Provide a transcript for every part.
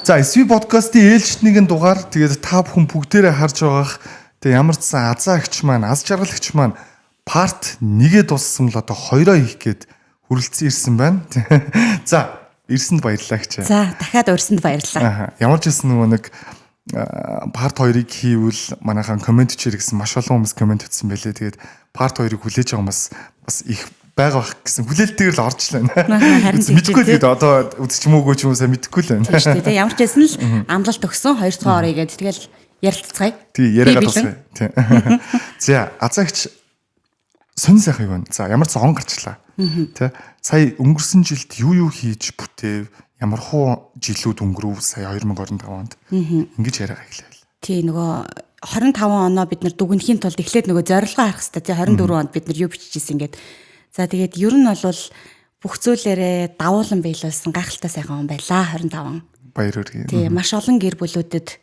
За SV подкастын ээлжтнийг дугаар тэгээд та бүхэн бүгдээрээ харж байгаах тэгээд ямар ч сан азаагч маань аз жаргалагч маань part 1-ээ дууссан л одоо 2-оо хийх гээд хүрэлцэн ирсэн байна. За ирсэнд баярлалаа гэж. За дахиад урьсанд баярлалаа. Ямар ч гэсэн нөгөө нэг part 2-ыг хийвэл манайхан комент чир гэсэн маш олон хүмүүс комент өгсөн байлээ. Тэгээд part 2-ыг хүлээж байгаа хүмүүс бас их байгаа бах гэсэн хүлээлтээр л орчлаа. Мэдхгүй тэгээд одоо үзчих юм уугүй ч юм уу сайн мэдэхгүй л байна. Тийм тийм ямар ч байсан л амлалт өгсөн 2 дугаар орё гэдэг тэгэл ярилцгаая. Тий яриагаад дуусгая. Тий. За азаагч сонь сайхан юу вэ? За ямар ч он гарчлаа. Тий. Сая өнгөрсөн жилд юу хийж бүтээв? Ямар хуу жилүүд өнгөрөв сая 2025 онд. Ингэж яриагаа эхлэв. Тий нөгөө 25 оноо бид нар дүгнэхийн тулд эхлээд нөгөө зорилгоо харах хэрэгтэй. Тий 24 онд бид нар юу бичижсэн ингээд. За тэгээд ер нь бол бүх зүйлээрээ давуулан биелүүлсэн гайхалтай сайхан он байлаа 25. Баяр хүргэе. Тий маш олон гэр бүлүүдэд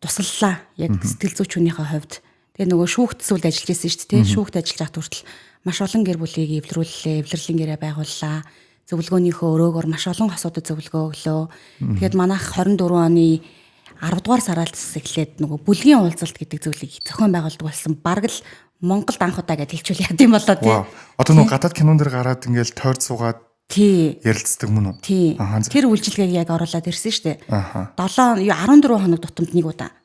туслалаа яг сэтгэл зүйч хүнийхээ хувьд. Тэгээ нөгөө шүүхт сүлд ажиллаж байсан шүү дээ. Шүүхт ажиллаж хүртэл маш олон гэр бүлийг эвлэрүүллээ, эвлэрлийн гэрээ байгууллаа. Зөвлөгөөнийхөө өрөөгөр маш олон асуудад зөвлөгөө өглөө. Тэгээд манайх 24 оны 10 дугаар сараас эхлээд нөгөө бүлгийн уулзалт гэдэг зүйлийг зохион байгуулдаг болсон. Бараг л Монголд анх удаа гэж хэлчихвэл яд юм болоо тий. Одоо нөгөө гадаад кинон дэр гараад ингээл тойрд суугаад тий ярилцдаг мөн үү? Тий. Тэр үйлчилгээг яг оруулаад ирсэн шүү дээ. 14 хоног тутамд нэг удаа.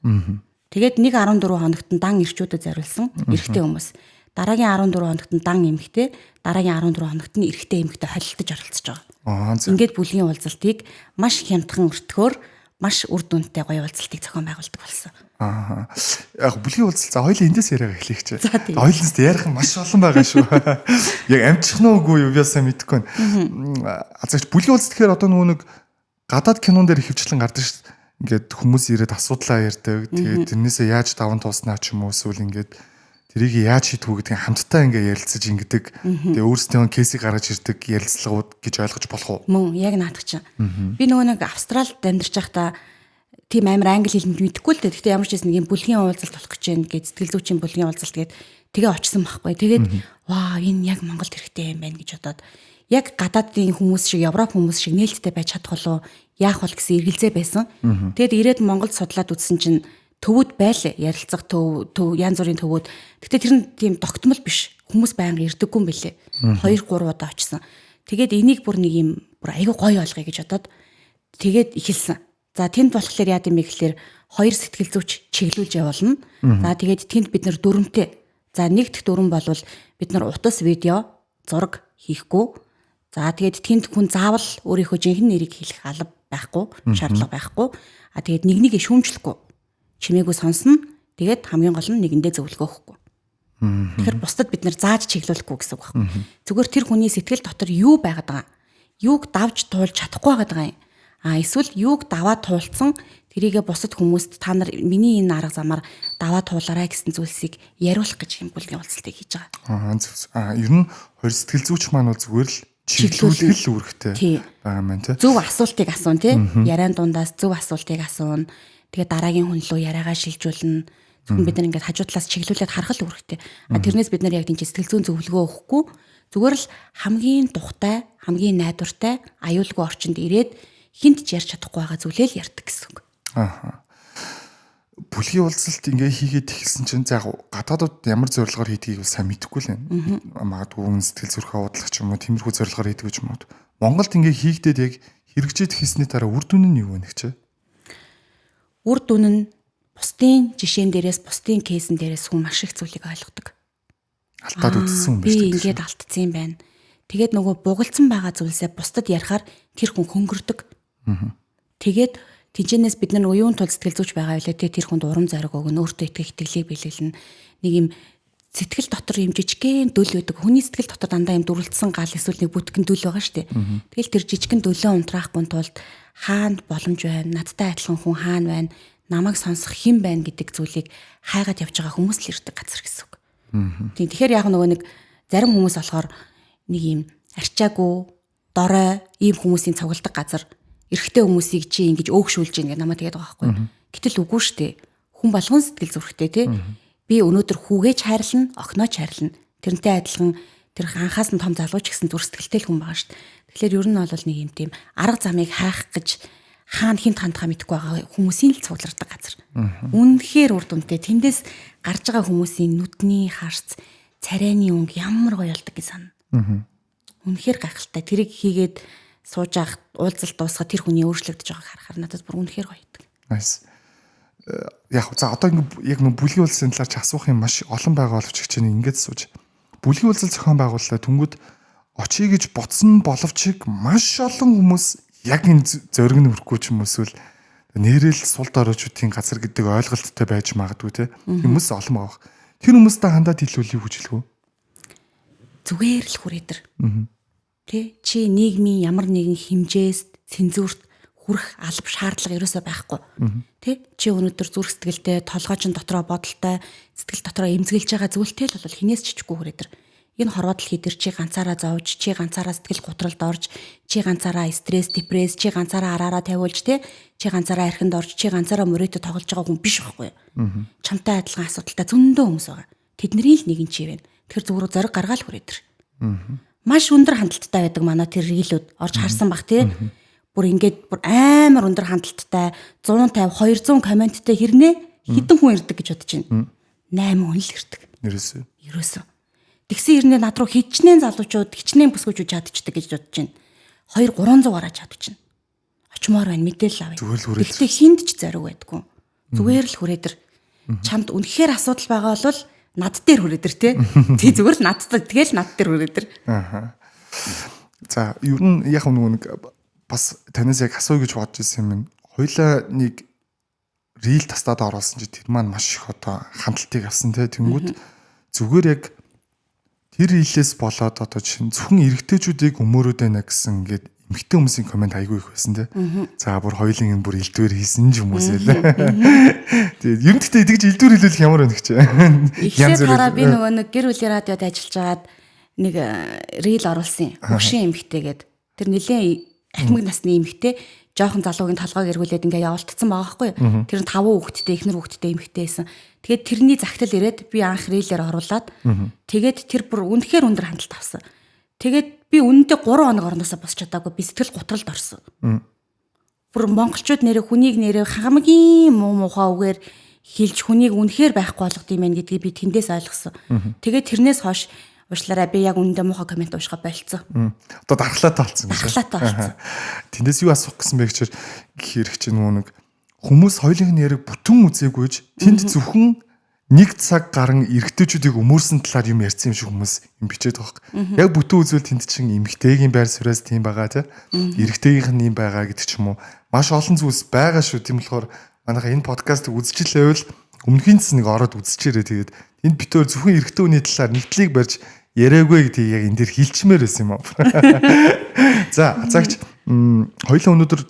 Тэгээд нэг 14 хоногт нь дан ирчүүдэд зориулсан эрэгтэй хүмүүс. Дараагийн 14 хоногт нь дан эмэгтэй, дараагийн 14 хоногт нь эрэгтэй эмэгтэй холилдож оролцож байгаа. Ингээд бүлгийн уулзалтыг маш хямдхан өртгөөр маш үр дүнтэй гоё уулзалтыг зохион байгуулдаг болсон. Яг бүлгийн уулзалт за хоёул эндээс яриага эхлэх гэж. Хоёулаас ярих маш олон байгаа шүү. Яг амжих нь үгүй юу би сайн мэдэхгүй байна. Азаач бүлгийн уулзалт гэхээр одоо нөгөө нэг гадаад кинон дээр хөвчлэн гардаг шүү. Ингээд хүмүүс ирээд асуудлаа ярьдаг. Тэгээд тэрнээсээ яаж даван тууснаа ч юм уу эсвэл ингээд тэрийг яаж шийдэх үү гэдгийг хамтдаа ингээ ярилцаж ингэдэг. Тэгээ өөрсдөө кейсийг гаргаж ирдэг ярилцлагууд гэж ойлгож болох уу? Мөн яг наадах чинь. Би нөгөө нэг Австралид амьдарч байхдаа тийм амар англи хэл мэдэхгүй л дээ. Гэхдээ ямар ч гэсэн нэг юм бүлгийн уулзалт болох гэж байна гэж сэтгэл зүйчийн бүлгийн уулзалт гээд тэгээ очсон байхгүй. Тэгээд ваа энэ яг Монголд хэрэгтэй юм байна гэж бодоод яг гадаадын хүмүүс шиг Европ хүмүүс шиг нээлттэй байж чадах болов яах бол гэсэн эргэлзээ байсан. Тэгээд ирээд Монголд судлаад үзсэн чинь төвүүд байлаа. Ярилцах төв янз бүрийн төвүүд. Гэхдээ тэр нь тийм тогтмол биш. Хүмүүс байнга ирдэггүй юм бэлээ. 2-3 удаа очсон. Тэгээд энийг бүр нэг юм бүр айгүй гоё болгоё гэж бодоод тэгээд эхэлсэн. За тэнд болохоор яа гэм бэ гэхээр 2 сэтгэл зүйч чиглүүлж явуулна. За тэгээд тэнд бид нар дүрмтэй. За нэг дэх дүрм болвол бид нар утас видео, зураг хийхгүй. За тэгээд тэнд хүн заавал өөрийнхөө жинхэнэ нэрийг хэлэх алба байхгүй, шаардлага байхгүй. А тэгээд нэг шүүмжлэхгүй. Чимээгүй сонсно. Тэгээд хамгийн гол нь нэгэндээ зөвлөгөө өгөхгүй. Тэгэхээр бусдад бид нар зааж чиглүүлэхгүй гэсэн үг байхгүй. Зүгээр тэр хүний сэтгэл дотор юу байгаад байгаа? Юуг давж туулж чадахгүй байгаад байгаа юм? Эсвэл юуг даваад туулсан тэрийгэ бусад хүмүүст та нар миний энэ арга замаар даваад туулаарай гэсэн зүйлсийг яриулах гэж юм бүлгийн уулзалтыг хийж байгаа. Ер нь хоёр сэтгэл зүйч маань бол зүгээр л чиглүүлэх л үүрэгтэй байгаа юм тий. Зөв асуултыг асуун тий. Яриан дундаас зөв асуултыг асуун. Тэгээ дараагийн хүн лөө яриагаа шилжүүлнэ. Зөвхөн бид нар ингээд хажуу талаас чиглүүлээд харах л үүрэгтэй. Тэрнээс бид нар яг тийм сэтгэл зүйн зөвлөгөө өгөхгүй зүгээр л хамгийн тухтай, хамгийн найдвартай, аюулгүй орчинд ирээд хинт ч ярьж чадахгүй байгаа зүйлээ л ярьдаг гэсэн үг. Бүлгийн уулзалт ингээ хийгээд эхэлсэн чинь за гадаадууд ямар зорилгоор хийдгийг сайн мэдэхгүй л байна. Магадгүй сэтгэл зүрхээ удлах ч юм уу, тиймэрхүү зорилгоор хийдэг ч юм уу. Монголд ингээ хийгдээд яг хэрэгжээд эхэлсний дараа үр дүн нь юу вэ гэж? Үр дүн нь бусдын жишээн дээрээс, бусдын кейсэн дээрээс хүн маш их зүйлийг ойлгодог. Алдаад үзсэн юм байна. Би ингээд алдсан юм байна. Тэгээд нөгөө бугалцсан байгаа зүйлсээ бусдад ярихаар тэр хүн хөнгөрдөг. Тэгээд тэнцэнээс бид нар уюун тул сэтгэл зүйч байгаа байлаа те тэр хүнд урам зориг өгнө, өөртөө итгэх итгэлийг биелүүлнэ. Нэг юм сэтгэл дотор юм жижигхэн дөл байдаг. Хүний сэтгэл дотор дандаа юм дүрлэлсэн гал эсвэл нэг бүтгэн дөл байгаа шүү дээ. Тэгэл тэр жижигхэн дөлөө унтраахгүй тулд хаана боломж байна? Надтай адилхан хүн хаана байна? Намайг сонсох хэн байна гэдэг зүйлийг хайгаад явж байгаа хүмүүс л ирдэг газар гэсэн үг. Тэгэхээр яг нөгөө нэг зарим хүмүүс болохоор нэг юм арчаагүй, дорой ийм хүмүүсийн цугладаг газар эрэгтэй хүмүүсийг чи ингэж өөгшүүлж гин гэж намайг тэгээд байгаа байхгүй. Гэтэл үгүй шүү дээ. Хүн болгон сэтгэл зүрхтэй тий. Би өнөөдөр хүүгээж хайрлна, охинооч хайрлна. Тэрнтэй адилхан тэр анхаас нь том залууч гэсэн зүр сэтгэлтэй хүн байгаа шүү дээ. Тэгэхээр ер нь бол нэг юм тийм арга замыг хайх гэж хаана хинт хандхаа мэдэхгүй байгаа хүмүүсийн л цуглардаг газар. Үнэхээр урд үнэтэй тэндээс гарч байгаа хүмүүсийн нүдний харц, царайны өнгө ямар гоё ялдаг гэж санана. Үнэхээр гайхалтай. Тэрийг хийгээд сууж авах уулзалт дуусгаад тэр хүний өөрчлөгдөж байгааг харахаар надад бүр үнэхээр гоё байдаг. Nice. Яг за одоо яг бүлгийн уулзалтын талаар ч асуух юм маш олон байгаа боловч чинь ингэж сууж. Бүлгийн уулзалт зохион байгуулалтаа түнгүүд очие гэж бодсон боловч маш олон хүмүүс яг энэ зориг нь өрөхгүй ч юм эсвэл нэрэл сул доройчдын газар гэдэг ойлголттой байж магадгүй те. Хүмүүс олон байгаа. Тэр хүмүүстэй хандаад хэлүүлэх хүчлгүй. Зүгээр л хүрээдэр. Тэ чи нийгмийн ямар нэгэн хэмжээс цензурт хүрэх алба шаардлага ерөөсөө байхгүй. Тэ чи өнөөдөр зүрх сэтгэлдээ толгойч дотроо бодолтой сэтгэл дотроо эмзэглэж байгаа зүйлтэй л бол хинээс чичгүй хүрээдэр. Энэ хорвоо дэлхий дээр чи ганцаараа зовж, чи ганцаараа сэтгэл готролд орж, чи ганцаараа стресс, депресс, чи ганцаараа араараа тавиулж тэ чи ганцаараа архинд орж, чи ганцаараа мөрөөдөд тоглож байгаа хүн биш байхгүй. Чамтай адилхан асуудалтай зөндөө хүмүүс байгаа. Тэдний л нэг нь чи байна. Тэр зүгээр зориг гаргаал хүрээдэр. Маш өндөр хандлттай байдаг манай тэр рилүүд орж харсан бах тий. Бүр ингээд бүр амар өндөр хандлттай 150 200 комменттэй хэрнээ хідэн хүн ирдэг гэж бодож байна. 8 хүн л ирдэг. Ерөөсөө. Тэгсэн хэрнээ над руу хичнээн залуучууд хичнээн бүсгүүчүүд чадчихдаг гэж бодож байна. 200 300 гараа чадчихна. Очмоор байна мэдээлэл авъя. Гэхдээ хинд ч зориг байдгүй. Зүгээр л хүрээдэр. Чамд үнэхээр асуудал байгаа бол над дээр хүрээдэр тий. Тий зүгээр л надтай тэгэл над дээр хүрээдэр. За ер нь яг нэг бас танаас яг асууя гэж бодож ирсэн юм. Хоёлаа нэг рил тастаад оруулсан чи тэр маань маш их одоо хандлтыг авсан тий. Тэнгүүд зүгээр яг тэр рилээс болоод одоо чинь зөвхөн эрэгтэйчүүдийг өмөрөөд байна гэсэн ингээд эмэгтэй хүмүүсийн комент айгүй их байсан тий. За бүр хоёлын энэ бүр илдвэр хийсэн ч хүмүүс ээ. Тэгээд ер нь гэхдээ идэж илдвэр хэлүүлэх ямар байна гэж. Эхлээд хараа би нөгөө нэг гэр бүлийн радиод ажиллаж байгаад нэг рил оруулсан. Хөгшин эмэгтэйгээд тэр нэлээд ахмад насны эмэгтэй жоохон залуугийн толгойг эргүүлээд ингээ явуултсан байгаа байхгүй. Тэр нь 5 хүүхэдтэй эхнэр хүүхэдтэй эмэгтэй байсан. Тэгээд тэрний загтал ирээд би анх рилээр оруулаад тэгээд тэр бүр үнэхээр өндөр хандлт авсан. Тэгээд би үнэндээ 3 хоног орноосоо босч чадаагүй. Би сэтгэл готролд орсон. Бүр монголчууд нэрээ хүнийг нэрээ хамгийн муухай үгээр хэлж хүнийг үнэхээр байхгүй болгох юм байна гэдгийг би тэндээс ойлгосон. Тэгээд тэрнээс хойш уушлаараа би яг үнэндээ муухай комент уушгаа болцсон. Одоо дархлаатай болсон гэж. Дархлаатай болсон. Тэндээс юу асуух гэсэн бэ гэхээр чинь нэг хүмүүс хоёулынх нь яриг бүтэн үзээгүйж тэнд зөвхөн нэг цаг гарan эргэжтэйчүүдийг өмөрсөн талаар юм ярьсан юм шиг хүмүүс юм бичээд байгаа хэрэг. Яг бүтэн үзвэл тэнд чинь эмгтэйгийн байр суриас тийм байгаа тий. Эргэжтэйгийнх нь юм байгаа гэдэг ч юм уу. Маш олон зүйлс байгаа шүү. Тийм болохоор манайха энэ подкастыг үзчихлээвэл өмнөхийн нэг ороод үзчихээрээ тэгээд энд битээр зөвхөн эргэжтэй хүний талаар нэгтлийг барьж яриаггүй гэдгийг яг энэ дэр хилчмээр байсан юм аа. За азаагч хоёулаа өнөөдөр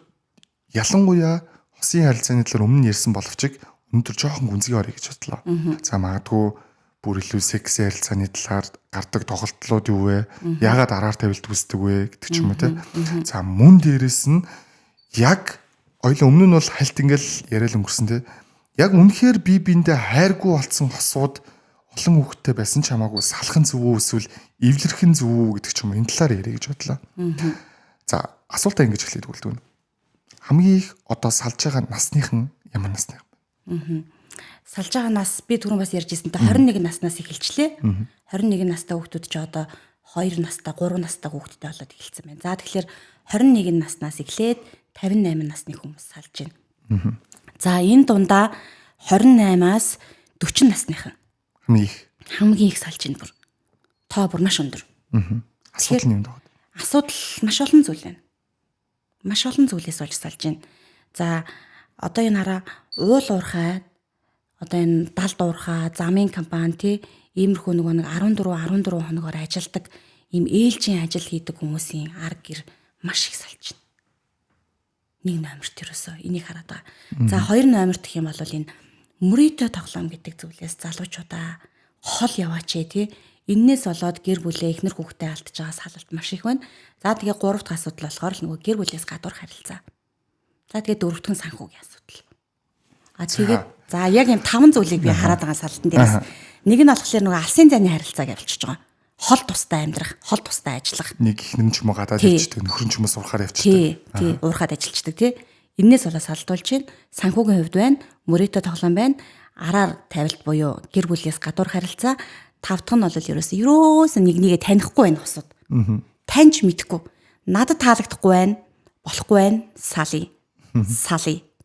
ялангуяа хосын харилцааны талаар өмнө ярьсан боловч өнөөдөр жоохон гүнзгий орё гэж бодлоо. За магадгүй бүр илүү секс харилцааны талаар гардаг тоглолтлууд юу вэ? Яагаад араар тавилт үүсдэг вэ гэдэг ч юм уу те. За мөн дээрэс нь яг хоёулаа өмнө нь бол хальт ингээл яриад өнгөрсөн те. Яг үнэхээр бие биендээ хайргүй болсон хосууд олон хүүхэдтэй байсан ч хамаагүй салахын зөв үү эсвэл эвлэрхэн зөв үү гэдэг ч юм уу энэ талаар ярих гэж бодлоо. За асуултаа ингэж эхлэдэг үлдэн. Хамгийн их одоо салж байгаа насныхан ямар насны юм? Салж байгаа нас би түрүүн бас ярьж ирсэн. 21 наснаас эхэлчлээ. 21 настай хүүхдүүд ч одоо 2 настай, 3 настай хүүхдтэй болоод эхэлсэн байна. За тэгэхээр 21 наснаас эхлээд 58 насны хүмүүс салж байна. За энэ дундаа 28-аас 40 насныхан хамгийн их салж байна бүр. Тоо бүр маш өндөр. Асуудал нь юм даа. Асуудал маш олон зүйл байна. Маш олон зүйлээс болж салж байна. За одоо энэ хараа уул уурхай одоо энэ далд уурхай замын компани тий иймэрхүү нэг 14 хоногоор ажилдаг ийм ээлжийн ажил хийдэг хүмүүсийн арга гэр маш их салж байна. Нэг номерт ерөөсөө энийг хараад байгаа. За 2 номерт гэх юм бол энэ мөрөөдөө тоглоом гэдэг зүйлээс залуучуудаа хол яваач тий. Эннээс болоод гэр бүлээ эхнэр хүүхдээ алдж байгаа салалт маш их байна. За тэгээ 3 дахь асуудал болохоор л нөгөө гэр бүлээс гадуур харилцаа. За тэгээ 4 дахь нь санхүүгийн асуудал. Тэгээд за яг юм 5 зүйлийг би хараад байгаа салтан дээрээс нэг нь болохоор нөгөө алсын зайны харилцааг явуулчихж байгаа. Хол тустай амьдрах, хол тустай ажиллах. Нэг ихнэр ч юм уу гадаад явчихдаг, нөхөр ч юм уу урахаар явчихдаг. Тий, уурхаад ажиллаждаг тий. Эннээс болоо салдуулж байна. Санхүүгийн хувьд байна, мөрөөдө тоглоом байна. Араар тавилт буюу гэр бүлээс гадуур харилцаа, тав дахь нь бол ерөөсөө нэг нэгээ танихгүй байна усуд. Таньж мэдхгүй. Надад таалагдахгүй байна, болохгүй байна, салъя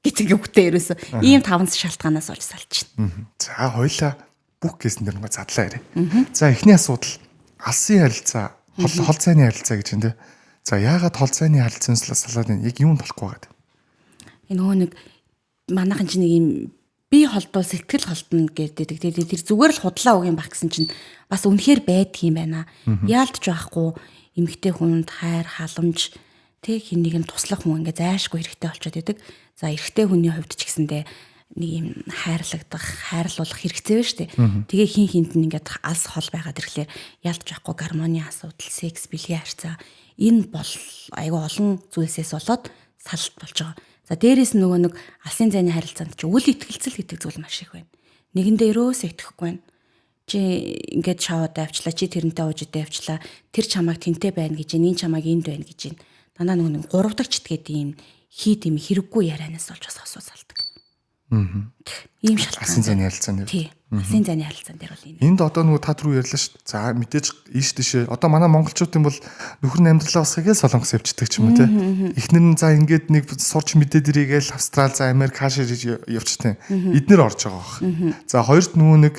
гэдэг үгтэй ерөөсөө ийм 5 шалтгаанаас олж салж байна. За хоёлаа бүх гэсэн дэр нэг задлаа ярэ. За эхний асуудал алсын харилцаа, хол цайны харилцаа гэж байна те. За яагаад хол цайны харилцаанаас салаад байна? Яг юунд болохгүй байгаа вэ? Энэ нөгөө нэг манайхан чинь нэг юм бие холдвол сэтгэл холдно гэдэг. Тэр зүгээр л худлаа үг юм баг гэсэн чинь бас үнэхээр байдаг юм байна. Яалтж байхгүй эмэгтэй хүнд хайр, халамж тэг хин нэг нь туслах хүн ингээ зайшгүй хэрэгтэй болчиход идэг. За эрэгтэй хүний хувьд ч гэсэндээ нэг юм хайрлуулах хэрэгцээ байна шүү дээ. Тэгээ хин хинт нь ингээд алс хол байгаад ирэхлээр ялж байхгүй гармоны асуудал, секс, бэлгийн харьцаа энэ бол айгүй олон зүйлсээс болоод салт болж байгаа. За дээрээс нөгөө нэг алсын зайны харилцаанд чи үл итгэлцэл гэдэг зүйл маш их байна. Нэгэндээ ерөөсөө итгэхгүй байна. Чи ингээд шаваад авчлаа, чи тэрнтэй уужидээ авчлаа, тэр чамайг тэнтэй байна гэж, энэ чамайг энд байна гэж. Дандаа нөгөө нэг 3 дахь чит гэдэг юм хийд юм хэрэггүй ярианаас болж бас хосуу салдаг. Ийм шалтгаан. Алсын зайны харилцаан дээр. Тий. Алсын зайны харилцаан дээр бол энэ. Энд одоо нөгөө та түрүү ярьлаа шүү. За мэдээж ийш тийшээ. Одоо манай монголчуудын бол нөхөр нь амьдралаа усгийгээ солонгос явчихдаг ч юм уу те. Эхнэр нь за ингээд нэг сурч мэдээд ирээгээл Австрал, за Америк хаашаа явчихдаг. Эднэр орж байгаа бох. За хоёрт нөгөө нэг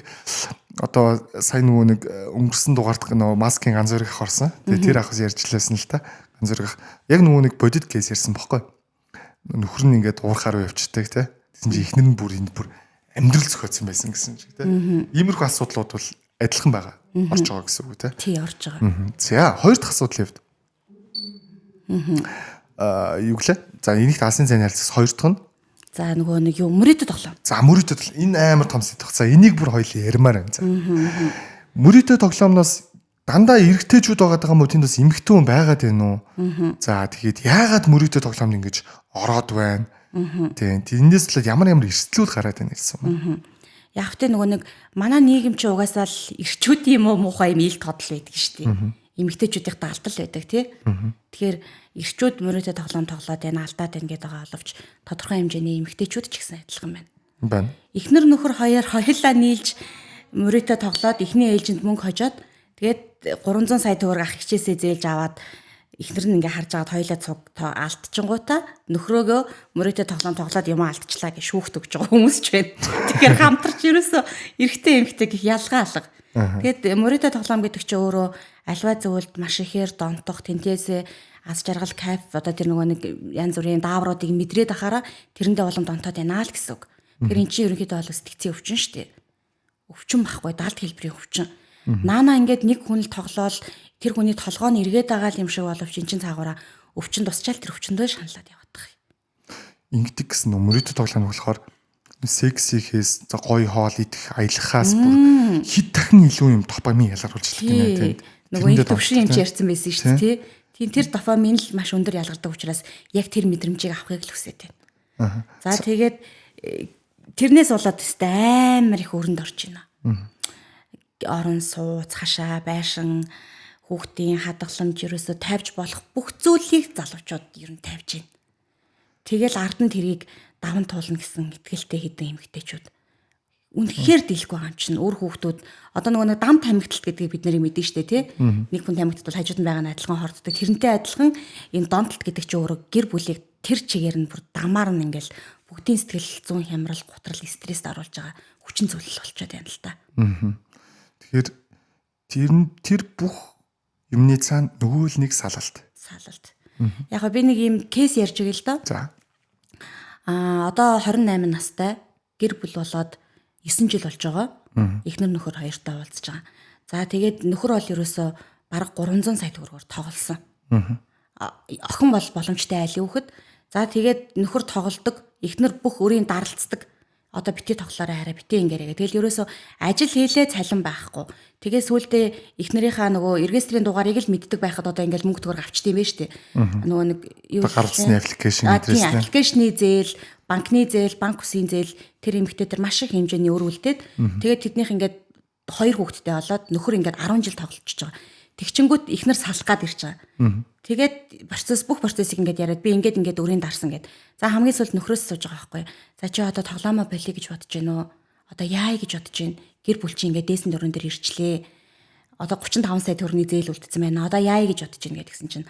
одоо сая нөгөө нэг өнгөрсөн дугаарт нөгөө маскын ганц зөриг ах орсон. Тэгээ тэр ахс ярьжлээсэн л та. Ганц зөриг ах. Яг нөгөө нэг бодит кейс ярьсан бохгүй. Нөхөр нь ингээд уурхаар явчихдаг те. Тэгсэн чи эхнэр нь бүр амьдрал зохиоцсон байсан гэсэн ч тийм. Иймэрхүү асуудлууд бол адилхан байгаа. Орж байгаа гэсэн үг тийм. Тий, орж байгаа. За, хоёр дахь асуудлын хувьд. Юу гэлээ? За, энийх алсын зайны харилцаас хоёр дахь нь. За, нөгөө нэг юу мөрөөдө тоглоом. За, мөрөөдө тоглоом. Энэ амар том сэдв. За, энийг бүр хоёул ярмаар байна. За. Мөрөөдө тоглоомноос дандаа эрэгтэйчүүд байгаа юм уу? Тэнд бас эмэгтэй хүн байгаад байна уу? За, тэгэхэд яагаад мөрөөдө тоглоомд ингэж ороод байна? Тийм. Тэндээс л ямар эрсдлүүд гараад байна гэсэн. Яг тэ нөгөө нэг манай нийгэм чи угаасаа л эрчүүд юм уу муухай юм ил тодл байдаг шүү дээ. Эмэгтэйчүүдийн даалтал байдаг тий. Тэгэхээр эрчүүд мөрөөдө тоглоом тоглоод байна, алдаад байна гэдэг байгаа боловч тодорхой хэмжээний эмэгтэйчүүд ч гэсэн адилхан байна. Эхнэр нөхөр хоёулаа нийлж мөрөөдө тоглоод эхний ээлжинд мөнгө хожоод тэгээд 300 сая төгрөг ах хичээсээ зээлж аваад эхнэр нь ингээ харж байгаад хоёлаа цуг алдчихингуудаа нөхрөөгөө мөрөөдө тоглоом тоглоод юм алдчихлаа гэж шүүхт өгч байгаа хүмүүс ч байна. Тэгэхээр хамтарч ерөөсөө эрэгтэй эмэгтэй гэх ялгаа алга. Тэгээд мөрөөдө тоглоом гэдэг чинь өөрөө альва зөвлөлд маш ихээр донтох тэнтээсээ ас жаргал кайф одоо тэр нөгөө нэг янз бүрийн даавруудыг мэдрээд ахаараа тэрэндээ улам донтоод байна л гэсэн үг. Тэгэхээр эн чинь ерөнхийдөө бол сэтгцийн өвчин шүү дээ. Өвчин байхгүй далд хэлбэрийн өвчин. Наана ингээд нэг хүн л тоглоол тэр хүний толгойн эргээд байгаа юм шиг боловч эн чин цаагаараа өвчин тусчаал тэр өвчнөдөө шаналаад явах. Ингэдэг гэсэн мөрөөдө тоглоом болохоор сексихээс за гоё хоол идэх аялахаас бүр хэд дахин илүү юм допамин ялгаруулж байгаа тийм. Нөгөө төвшин юм чи ярьсан байсан шүү дээ тий. Тэр допамин л маш өндөр ялгардаг учраас яг тэр мэдрэмжийг авахыг л хүсэж байна. За тэгээд тэрнээс болоод тест амар их өрөнд орж байна. Орон сууц, хашаа, байшин, хүүхдийн хадгаламж ерөөсө тавьж болох бүх зүйлийг залуучууд ер нь тавьж байна. Тэгэл ард нь тэрийг даван туулна гэсэн итгэлтэй хэдэн эмэгтэйчүүд үнэхээр дийлэхгүй байгаа юм чинь өөр хүүхдүүд одоо нөгөө дам тамхиталт гэдгийг бид нарыг мэдэн штэ тий. Нэг хүн тамхиталт бол хажууд нь байгаа нь адилхан хорддог. Тэрнтэй адилхан энэ донтолт гэдэг чинь өөрөө гэр бүлийг тэр чигээр нь бүр дамаар нь ингээл бүгдийн сэтгэл зүүн хямрал, гутрал, стресст оруулж байгаа хүчин зүйл болчиход байна л та. Тэгэхээр тэр бүх юмны цаана нөгөө л нэг салалт. Яг би нэг юм кейс ярьж байгаа л да. За. Одоо 28 настай гэр бүл болоод 9 жил болж байгаа. Эхнэр нөхөр хоёртой уулзж байгаа. За тэгээд нөхөр бол ерөөсөө бараг 300 сая төгрөгөөр тоглосон. Охин бол боломжтой айлын хүүхэд. За тэгээд нөхөр тоглодог, эхнэр бүх өрийн даралцдаг. Одоо бити тоглоорой хараа бити ингээрэй. Тэгэл ерөөсөө ажил хийлээ цалин байхгүй. Тэгээ сүулдэ эхнэрийнхаа нөгөө регистрийн дугаарыг л мэддэг байхад одоо ингээл мөнгө төгрөг авчдсан юм байна шүү дээ. Нөгөө нэг юу гаргасны аппликейшн эдрээс тийм аппликейшны зээл, банкны зээл, банк үсгийн зээл тэр эмэгтэй тэр маш их хэмжээний өр үлдээд тэгээд тэднийх ингээд 2 хүүхэдтэй болоод нөхөр ингээд 10 жил тоглолцож байгаа. Тэгчингүүт ихнэр салах гад ирж байгаа. Тэгээд бүх процессыг ингээд яриад би ингээд өрийн дарсан гэд. За хамгийн сүүлд нөхрөөс сууж байгаа байхгүй. За чи одоо тоглоомоо болиё гэж бодож байна уу? Одоо яая гэж бодож байна. Гэр бүл чи ингээд дээсэн дөрөн дээр ирчлээ. Одоо 35 сая төгрөгийн зээл үлдсэн байна. Одоо яая гэж бодож байна гэдгсэн чинь.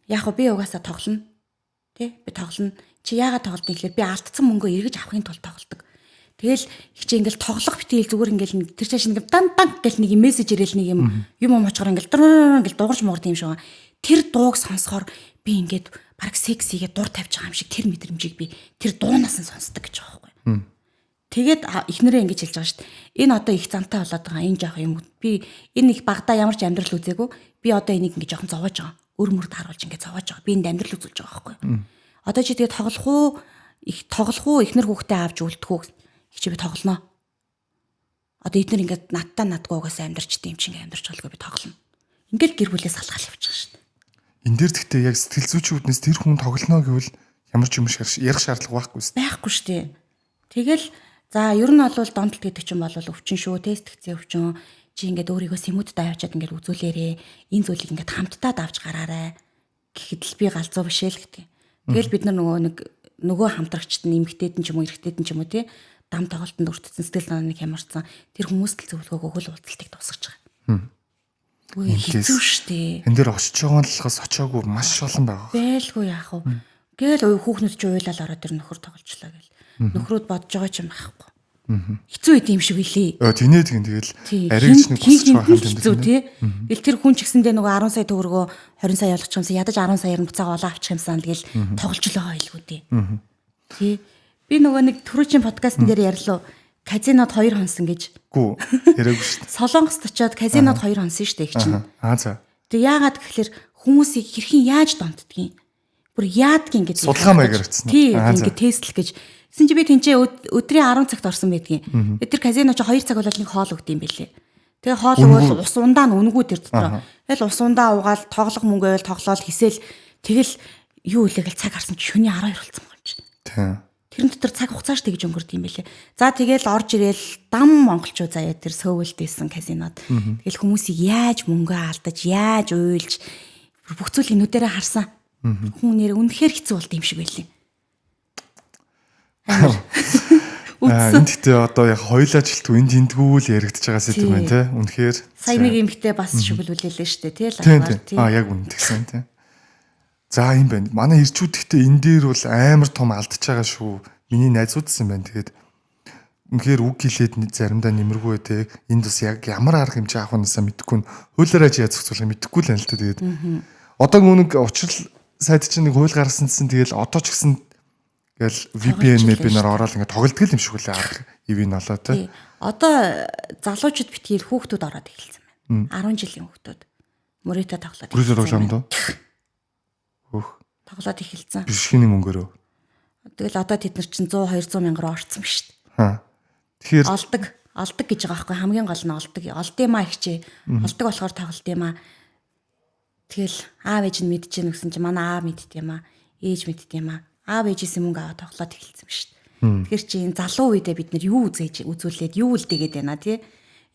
Яг хөө би угаасаа тоглоно. Тэ? Би тоглоно. Чи яагаад тоглоно гэхээр би алдсан мөнгөө эргэж авахын тулд тоглодог. Тэгэл их чи ингээл тоглох битэл зүгээр ингээл тэр чааш ингээл дан гэл нэг мессеж ирээл нэг юм очихоор ингээл дуугарч муур тийм шиг. Тэр дууг сонсохоор би ингээд баг сексигээ дур тавьж байгаа юм шиг тэр мэдрэмжийг би тэр дуунаас нь сонсдог гэж байгаа байхгүй. Тэгээд эхнэрээ ингэж хэлж байгаа шүү дээ. Энэ одоо их зантай болоод байгаа энэ жоох юм. Би энэ их багада ямар ч амьдрал үзээгүй. Би одоо энийг ингэж жоохон зовоож байгаа. Өр мөрд харуулж ингэж зовоож байгаа. Би энд амьдрал үзүүлж байгаа байхгүй. Одоо чи тэгээд тоглох уу эхнэр хүүхдээ авч үлдэх үү? Их чи би тоглоно. Одоо эднэр ингээд надгүй угаасаа амьдарчдээ юм чи ингээд амьдарч болго би тоглоно. Ингээл гэр бүлээс салгал явчих шүү дээ. Энд дээр гэхдээ яг сэтгэл зүйчүүднээс тэр хүн тоглоно гэвэл ямар ч юм ярих шаардлага байхгүй шүү дээ. Байхгүй шүү дээ. Тэгэл за ер нь бол донтолт гэдэг чинь бол өвчин шүү. Тест хэцээ өвчин. Чи ингээд өөрийгөө сэмүүдтэй авчиад ингээд үзүүлээрээ энэ зүйлийг ингээд хамтдаа давж гараарай. Гэхэд л би галзуу биш л гэдэг. Тэгэл бид нар нөгөө хамтрагчд нь эмгтээдэн ч юм уу эрэгтээдэн ч юм уу тий дам тоглолтод өртсөн сэтгэл санааны хямарсан тэр хүмүүст л зөвлөгөөгөө хөл уулзалтыг дуусгаж байгаа. Үгүй хэцүү штэ. Энд дээр очиж байгаа нь болохоос очоогүй маш олон байгаа. Байлгүй яах вэ? Гээл хүүхнүүд ч уйлал ороод тэр нөхөр тоглолчлаа гэл. Нөхрүүд бодож байгаа ч юм байхгүй. Хэцүү идэм юм шиг үлээ. Тинээ тэгэл аригч нэг босч байгаа юм хэцүү тий. Гэл тэр хүн ч гэсэндээ нөгөө 10 сая төгрөгөө 20 сая олгох юмсан ядаж 10 саяар нь буцаага олоо авчих юмсан тэгэл тоглолчлоо ойлгүй тий. Тий. Би нөгөө нэг түрүүчийн подкастн дээр ярьлаа. Казинод 2 хонсон гэж. Гүү. Яриаггүй шүү дээ. Солонгост очиод казинод 2 хонсон шүү дээ их чинь. За. Тэг яагаад гэхэлэр хүмүүсийг хэрхэн яаж донтдгийг. Бүр яадгийн гэдэг. Судалгаа маягаар утсан. Тий, ингээд тестэл гэж. Гэсэн чи би тэнцээ өдрийн 10 цагт орсон байдгийн. Тэр казино чи 2 цаг болоод нэг хоол өгд юм бэлээ. Тэгээ хоол өгвөл ус ундаа нь үнгүү тэр дотор. Тэгэл ус ундаа угаал тоглох мөнгө байвал тоглоол хийсэл тэгэл юу илээгэл цаг харсан чи шөнийн 12 болсон юм чи. Тий. Тэрэн дотор цаг хугацааш тэгж өнгөрд юм бэлээ. За тэгэл орж ирээл дам монголчууд заяа тэр сөөвөлдсэн казинод. Тэгэл хүмүүсийг яаж мөнгө алдаж, яаж уйлж бүх зүйл инүүдээрээ харсан. Хүн нэр үнэхээр хэцүү болд юм шиг байлээ. Энд гэдэг одоо яг хоёул ажилт үн тэнтгүүл яригдж байгаа сэдв байна те. Үнэхээр сая нэг эмхтэй бас шүглүүлээлээ штэ тий лаваар тий. Яг үнэ тэгсэн тий. За юм байна. Манай ирчүүд гэхдээ энэ дээр бол амар том алдчихж байгаа шүү. Миний найзуудсан байна. Тэгээд үнэхээр үг хэлээд заримдаа нэмэргүй те. Энд бас яг ямар арга хэмжээ авах нь мэдэхгүй нь хуулиараа яаж зохицуулах мэдэхгүй л байна л та. Тэгээд одоо нэг учрал сайд чинь нэг хууль гаргасан чинь тэгэл одоо ч гэсэн гэл VPN-ээр ороод ингээд тоглолтгол юм шиг үлээ арга ивэн олоо те. Одоо залуучууд битгий хүүхдүүд ороод эхэлсэн байна. 10 жилийн хүүхдүүд. Мөрөтө тоглоод. Мөрөтө тоглоомд. Хөх. Тоглоод эхэлсэн. Бишхиний мөнгөөрөө. Тэгэл одоо тэд нар чинь 100 200 мянгаар орцсон ба шүү дээ. Тэгэхээр олдог гэж байгаа байхгүй хамгийн гол нь олдог. Олдъё маа ихчээ. Олдог болохоор тоглолт юм аа. Тэгэл аав ээж нь мэдчихээн гэсэн чинь манай аав мэдт юм аа. Ээж мэдт юм аа. Аав ээжээс мөнгө аваад тоглоод эхэлсэн ба шүү дээ. Тэгэхээр чи энэ залуу үедээ бид нар юу үзүүлээд юу үлдээгээд байна тий.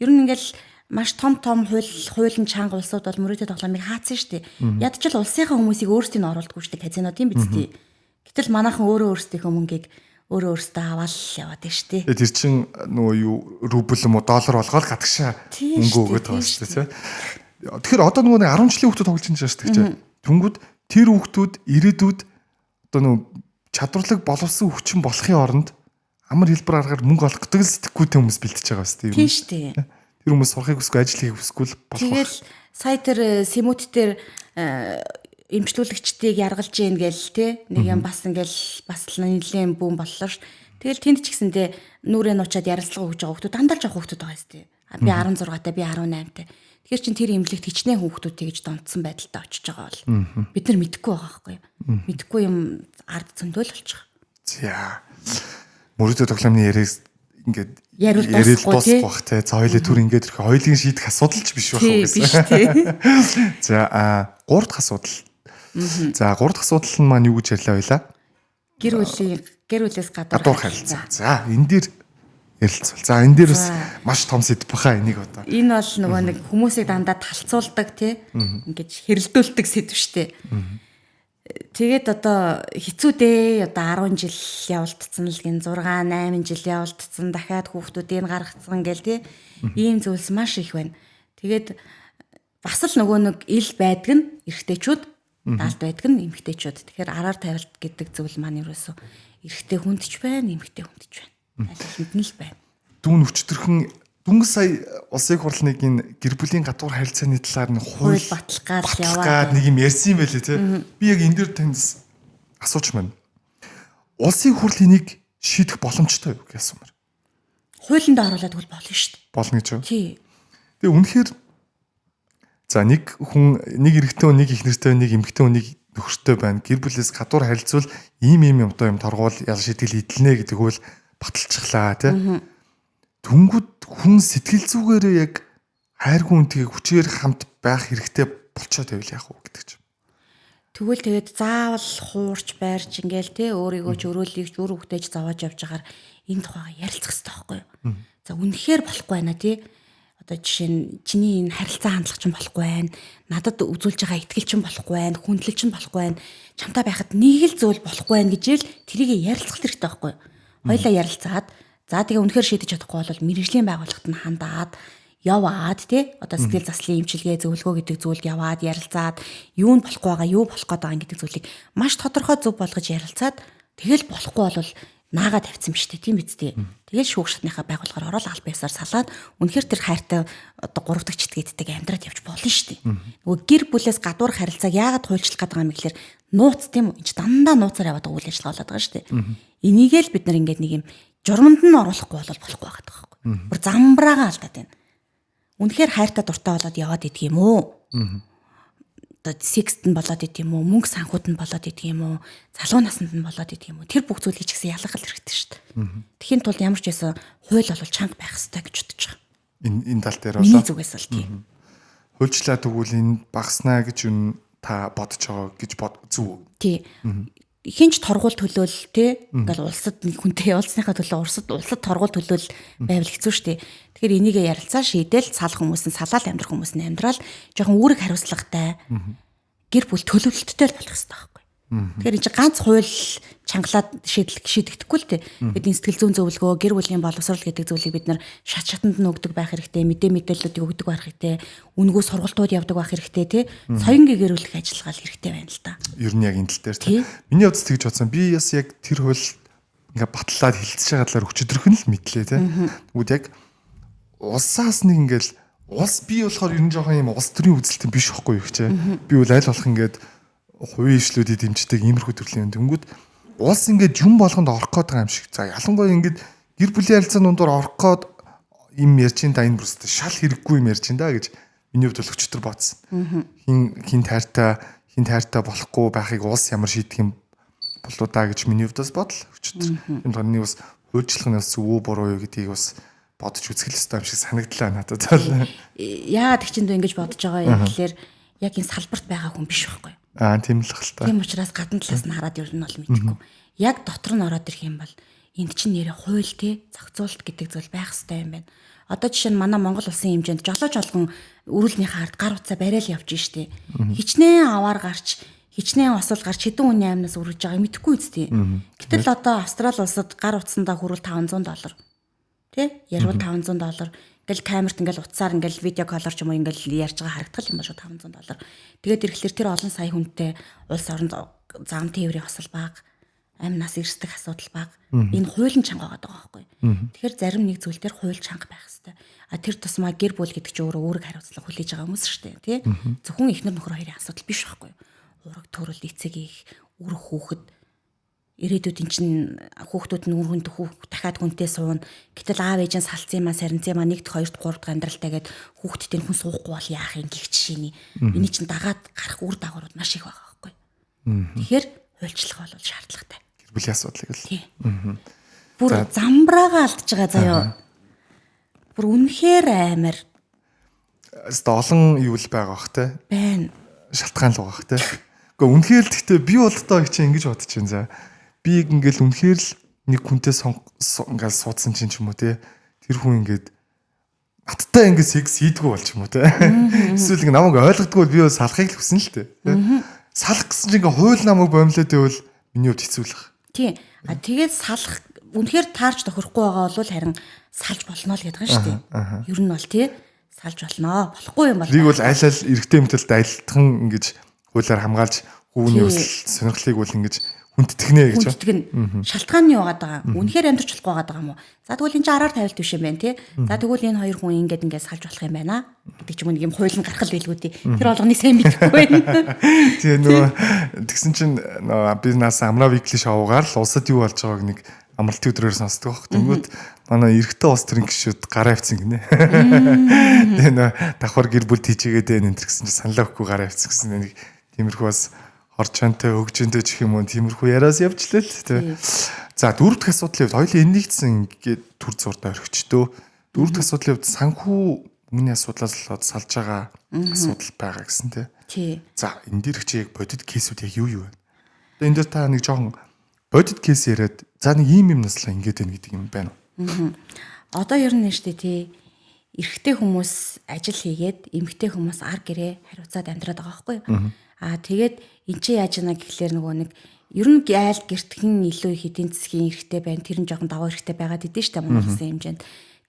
Ер нь ингээл маш том хуулийн чанга улсууд бол мөрөөдө тоглоомыг хаацсан шүү дээ. Ядчил улсынхаа хүмүүсийг өөрсдөө нь оруулдаггүй шүү дээ казино тийм биз дээ. Гэтэл манайхан өөрсдийнхөө мөнгийг өөрөөсөө аваад яваад байна шүү дээ. Тэр чин нөгөө юу рубль юм уу доллар болгоод гадагшаа мөнгө өгөөд байгаа шүү дээ тий. Тэгэхээр одоо нөгөө 10 жилийн хүүхдүүд тоглож байгаа шүү дээ. Тэнгүүд тэр хүүхдүүд ирээдүйд одоо нөгөө чадварлаг боловсон хүчин болохын оронд амар хэлбэр аргаар мөнгө олох гэдэг л сэтгэхүйтэй хүмүүс бэлтэж байгаа шүү дээ. Тийм шүү дээ. Тэр хүмүүс сурахыг хүсгүй, ажил хийх хүсгүй л болох. Тэгэл сая тэр сэмүүд дээр эмчлүүлэгчдийг яргалж гин гээл те нэг юм бас ингээл бас л нэлийн бүүн боллоо ш. Тэгэл тэнд ч гэсэндээ нүрээ нуучаад ярилцлага өгж байгаа хүмүүс дандаа жоох хүмүүс байгаа шүү дээ. Би 16-тай, би 18-тай. Тэгэхээр чин тэр имлэгт хичнээн хүүхдүүд тэгж донтсон байдалтай очиж байгаа бол бид нар мэдэхгүй байгаа байхгүй юу? Мэдэхгүй юм ард зөндөөл болчих. За. Мөрөдө тоглоомны яриаг ингээд яриад дуусах бах те. За хоёлаа түр ингээд ирэх хоёлын шийдэх асуудал ч биш байх уу гэсэн. За 3 дахь асуудал. За 3 дахь асуудал нь маань юу гэж ярьлаа хоёлаа? Гэр бүлээс гадуур харилцаа. За энэ дээр ярилцвал. За энэ дээр бас маш том сэдв баха энийг одоо. Энэ бол нөгөө нэг хүмүүсийг дандаа талцуулдаг тий. Ингээд хэрэлдүүлдэг сэдв штэ. Тэгээд одоо хэцүү дээ. Одоо 10 жил явуулдсан л гин 6 8 жил явуулдсан дахиад хүүхдүүдийг гаргацсан гэл тий. Ийм зүйлс маш их байна. Тэгээд бас л нөгөө нэг ил байдаг нь эрэгтэйчүүд, даалт байдаг нь эмэгтэйчүүд. Тэгэхээр араар тавилт гэдэг зүйл маань ерөөсөө эрэгтэй хүндч байна, эмэгтэй хүндч байна. Аль нь л байна. Дүүн өчтөрхөн дүнгийн сая улсын хурлын нэг энэ гэр бүлийн гадуур харилцааны талаар нь хууль баталгаад яваад нэг юм ярьсан юм байлээ тий. Би яг энэ дээр танд асууч маань. Улсын хурл энийг шийдэх боломжтой юу гэсэн юм. Хуулинд оруулаад бол болно шүү дээ. Болно гэж юу? Тий. Тэгээ үнэхээр за нэг хүн нэг эрэгтэй хүн, нэг их нэртэй, нэг эмэгтэй хүн, нэг нөхөртэй байна. Гэр бүлээс гадуур харилцвал ийм одоо юм торгуул ял шийтгэл идэлнэ гэдэг хууль баталчихлаа тий. Түнгүүд хүн сэтгэл зүгээрээ яг хайргүй үнтэйг хүчээр хамт байх хэрэгтэй болчоод байвал яах вэ гэдэг чинь. Тэгвэл тэгээд заавал хуурч байрч ингээл те өөрийгөө ч өрөөлийг үр хөвтэйч зовоож явж байгаа энэ тухайга ярилцах хэрэгтэй байхгүй юу? За үнэхээр болохгүй байна тий. Одоо жишээ нь чиний энэ харилцаа хандлага чинь болохгүй байна. Надад үзүүлж байгаа итгэл чинь болохгүй байна. Хүндлэл чинь болохгүй байна. Чамтай байхад нэг л зүйл болохгүй байна гэж л тэрийг ярилцах хэрэгтэй байхгүй юу? Хоёлаа ярилцаад за тэгээ үнэхээр шийдэж чадахгүй бол мэрэгжлийн байгууллагт нь хандаад яваад тий одоо сэтгэл заслын эмчилгээ зөвлөгөө гэдэг зүйлд яваад ярилцаад юу нь болохгүй байгаа юу болох гээд байгаа гэдэг зүйлийг маш тодорхой зөв болгож ярилцаад тэгэл болохгүй бол наагаа тавьсан биш тийм биз дээ. Тэгэл шүүх шатныхаа байгууллагаар ороод аль биесээр салаад үнэхээр тэр хайртай одоо 3 дахь читгээддэг амьдраад явж болно шүү дээ. Нөгөө гэр бүлээс гадуур харилцааг яагаад хуульчлах гээд байгаа юм гэхээр нууц тийм үү? Энд дандаа нууцаар яваад үйл ажиллагаа болоод байгаа шүү дээ. Энийг л бид нар ингээд нэг юм журманд нь оруулахгүй бол болохгүй байгаа байхгүй. Бүр замбраагаа алдаад байна. Үнэхээр хайртай дуртай болоод яваад идэх юм уу? Одоо секст нь болоод идэх юм уу? Мөнгө санхуд нь болоод идэх юм уу? Залуу наснд нь болоод идэх юм уу? Тэр бүх зүйлийг ч гэсэн ялгах хэрэгтэй шүү дээ. Тэхийн тулд ямар ч байсан хууль бол чанга байх хэрэгтэй гэж бодож байгаа. Энэ тал дээр миний зүгээс бол тийм. Хуульчлаа тэгвэл энэ багаснаа гэж юу та бодож байгаа гэж зүв. Тий. Хинч торгуул төлөөл те ингээл улсад нэг хүнтэй явуулсныхаа төлөө улсад торгуул төлөөл байвал хэцүү шттэ. Тэгэхээр энийг ярилцаа шийдэл салах хүмүүс нь салаал амьдрах хүмүүс нь амьдрал жоохон үүрэг хариуцлагатай гэр бүл төлөвлөлттэй л болох хэрэгтэй байхгүй. Тэгэхээр энэ чинь ганц хууль чангалаад шийдэгдэхгүй л те. Бид энэ сэтгэл зүйн зөвлөгөө гэр бүлийн боловсрол гэдэг зүйлийг бид нар шатанд нь өгдөг байх хэрэгтэй, мэдээллүүдийг өгдөг байх хэрэгтэй, үнгөө сургалтууд явдаг байх хэрэгтэй те. Соёнгийн гэрүүлэх ажиллагаа л хэрэгтэй байна л да. Ер нь яг энэ тал дээр те. Миний хувьд тэгж бодсон. Би бас яг тэр хууль ингээ батлаад хилцэж байгаа талаар өчигдөрхөн л мэдлээ те. Тэгвэл яг улсаас нэг ингээл улс би болохоор ер нь жоохон юм улс төрийн үзэлтэн биш байхгүй юу гэчээ. Би бол аль болох ингээд хувийн ившлүүдийг дэмждэг иймэрхүү төрлийн юм. Тэнгүүд улс ингээд юм болгонд орох гээд байгаа юм шиг. За ялангуяа ингээд гэр бүлийн харилцааны дундуур орох гээд юм ярьж ин да энэ бүрстэй шал хэрэггүй юм ярьж ин да гэж миний хувьд бол өчтөр бодсон. Хин тайртай болохгүй байхыг улс ямар шийдэх юм болоо да гэж миний хувьд бас бодол өчтөр. Энэ таны бас хуульчлах нь зөв буруу юу гэдгийг бас бодож үзэх л ёстой юм шиг санагдлаа надад. Яагаад их чинь ингэж бодож байгаа юм гэхээр яг энэ салбарт байгаа хүн биш байхгүй. Тийм л хэл та. Тийм учраас гадна талаас нь хараад ер нь бол мэдэхгүй. Яг дотор нь ороод ирэх юм бол энд чинь нэрэ хууль те зохицуулалт гэдэг зүйл байх хэрэгтэй юм байна. Одоо жишээ нь манай Монгол улсын хэмжээнд жолооч олгон өрүүлнийхээ ард гар утсаа барайл явж штэ. Хичнээн аваар гарч хичнээн осол гарч хэдэн үний аймнаас үргэж байгааг мэдэхгүй үсттэй. Гэтэл одоо Австрали улсад гар утсандаа хүрвэл $500. Тэ? Яруу $500. Ингээл камерт ингээл утсаар ингээл видео коллор ч юм уу ингээл ярьж байгаа харагдах юм ба шүү $500. Тэгээд ирэхлээр тэр олон сая хүнтэй улс оронд зам тээврийн осол баг, амь нас эрсдэх асуудал баг. Энэ хуулийн чанга байгаа байхгүй. Тэгэхээр зарим нэг зүйл дээр хууль чанга байх хэрэгтэй. А тэр тусмаа гэр бүл гэдэг чинь өөрөө үүрэг хариуцлага хүлээж байгаа хүмүүс шүү дээ, тий? Зөвхөн эхнэр нөхөр хоёрын асуудал биш байхгүй. Ураг төрөл эцэг их, үр хүүхэд ирээдүйд чинь хүүхдүүд нь үр хүнд дахиад хүнтэй суuna. Гэтэл аав ээж нь салцсан юм сарнцсан юм 1-р 2-р 3-р амьдралтайгээд хүүхдтэй хүн суухгүй бол яах юм гэх жишээний. Эний чинь дагаад гарах үр дагаврууд маш их байгаа байхгүй. Тэгэхээр хуульчлах бол шаардлагатай. Гэр бүлийн асуудлыг л. Бүр замбраагаа алдж байгаа заяа. Бүр үнэхээр амар. Олон юу л байгаа бах те. Байна. Шалтгаан л байгаа бах те. Гэхдээ үнэхээр гэхдээ би бол одоо чинь ингэж бодож байна за. Би ингээл үнэхээр л нэг хүнтэй ингээд суудсан чинь ч юм уу те тэр хүн ингээд надтай ингээд секс хийдгүү болч юм уу те эсвэл ингээд намайг ойлгодгүй би бол салахыг л хүсэн л те салах гэсэн чинь ингээд хууль намайг бомлоод байвал миний хувьд хэцүү л баг. Тийм. Тэгээд салах үнэхээр таарч тохирохгүй байгаа бол харин салж болно л гэдэг нь шүү дээ. Ер нь бол тий салж болно. Болохгүй юм бол. Лиг бол аль эрэгтэй эмэгтэйд айлтхан ингэж хуулиар хамгаалж хүүний өсөл сонирхлыг бол ингэж хүндэтгэнэ гэж. Хүндэтгэн. Шалтгааны яваад байгаа. Үнэхээр амьдрч болохгүй байгаа юм уу? За тэгвэл энэ чинь араар тавилт биш юм байна тий. За тэгвэл энэ хоёр хүн ингэж салж болох юм байна гэдэг ч юм уу нэг юм хууль нь гаргал байлгуудий. Тэр болгоныг сайн мэдэхгүй байна. Тэгээ нөгөө тэгсэн чинь би нас Амра Викли шоугаар л улсад юу болж байгааг нэг амралтын өдрөөр сонсдог байхгүй. Тэнгүүд манай эрэгтэй улс төрийн гишүүд гараа авцсан гинэ. Тэгээ нөө давхар гэр бүл тийчээгээд энэ гэсэн чинь саналаа өгөхгүй гараа авцсан гэсэн нэг тиймэрхүү бас орчонтой хөгжөнтэй ч юм уу тиймэрхүү яриас явчлаа л тий. За дөрөв дэх асуудлын хувьд хоёулын энэгдсэн ингээд төр зурдаа орхичдөө. Дөрөв дэх асуудлын хувьд санхүү мөнгөний асуудлаас л салж байгаа асуудал байгаа гэсэн тий. За энэ дээр чи яг бодит кейсүүд яг юу вэ? Одоо энэ дээр та нэг жоохон бодит кейс яриад за нэг ийм юм наслаа ингээд байна гэдэг юм байна уу? Одоо ер нь нэштэй тий. Эрэгтэй хүмүүс ажил хийгээд эмэгтэй хүмүүс ар гэрээ хариуцаад амьдраад байгаа байхгүй юу? Тэгээд эн чи яаж яана гэхлээр нөгөө нэг ер нь айл гэртхэн илүү их эдийн засгийн эрхтэй байна. Тэр нь жоохон даваа эрхтэй байгаад идэв штэ Монголын хэмжээнд.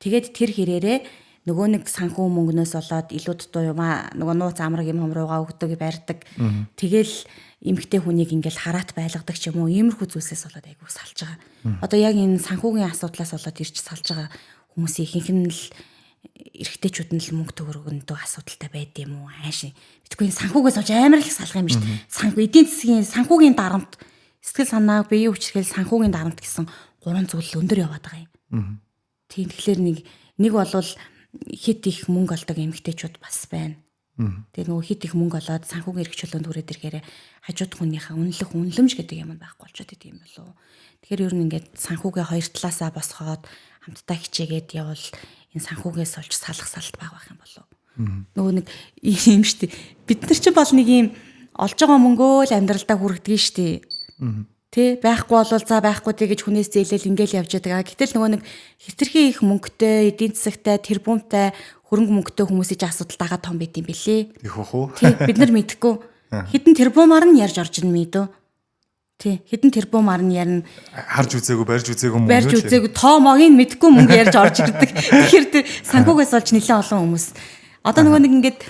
Тэгээд тэр хэрээрээ нөгөө нэг санхүү мөнгнөөс болоод илүү дутуу юм аа нөгөө нууц амраг юм руугаа өгдөг барьдаг. Тэгэл эмэгтэй хүнийг ингээл хараат байлгадаг ч юм уу иймэрхүү зүйлсээс болоод айгүй салж байгаа. Одоо яг энэ санхүүгийн асуудлаас болоод ирж салж байгаа хүмүүсийн ихэнх нь л эрэгтэйчүүд нь л мөнгө төгрөгөндөө асуудалтай байд юм уу хаашийн битгүй санхүүгээс олж амар их салах юм шүү дээ. Санхүү эдийн засгийн санхүүгийн дарамт сэтгэл санаа биеийн хүчрхэл санхүүгийн дарамт гэсэн гурван зүйл өндөр яваад байгаа юм. Тийм тэгэхээр нэг болвол хит их мөнгө олдог эмэгтэйчүүд бас байна. Тэгээ нөгөө хит их мөнгө олоод санхүүгийн эрх чөлөөнд хүрээд ирэхээр хажууд хүнийхээ үнэлэмж гэдэг юм байхгүй болчиход идэв юм болов. Тэгэхээр ер нь ингээд санхүүгээ хоёр талаасаа босгоод хамтдаа хичээгээд явал энэ санхүүгээс олж салах салт байх юм болов. Нөгөө нэг юм штий. Бид нар ч бол нэг юм олж байгаа мөнгөө л амьдралдаа хүргэдэг штий. Тэ байхгүй болвол за байхгүй тий гэж хүнээс зээлэл ингээл явж байгаа. Гэтэл нөгөө нэг хэтэрхий их мөнгөтэй, эдийн засагтай, тэрбумтай, хөрөнгө мөнгөтэй хүмүүсийн асуудал дагаад том байд юм бэлээ. Их хөө. Тий бид нар мэдхгүй. Хэдэн тэрбумаар нь ярьж орж ин мэдөө. Тий хэдэн тэрбумаар нь ярина. Харж үзээгүй, барьж үзээгүй мөнгө. Барьж үзээгүй тоо могийг мэдгүй мөнгө ярьж орж ирдэг. Тэгэхээр тэр санхүүгээс олж нэлээд олон хүмүүс. Одоо нөгөө нэг ингээд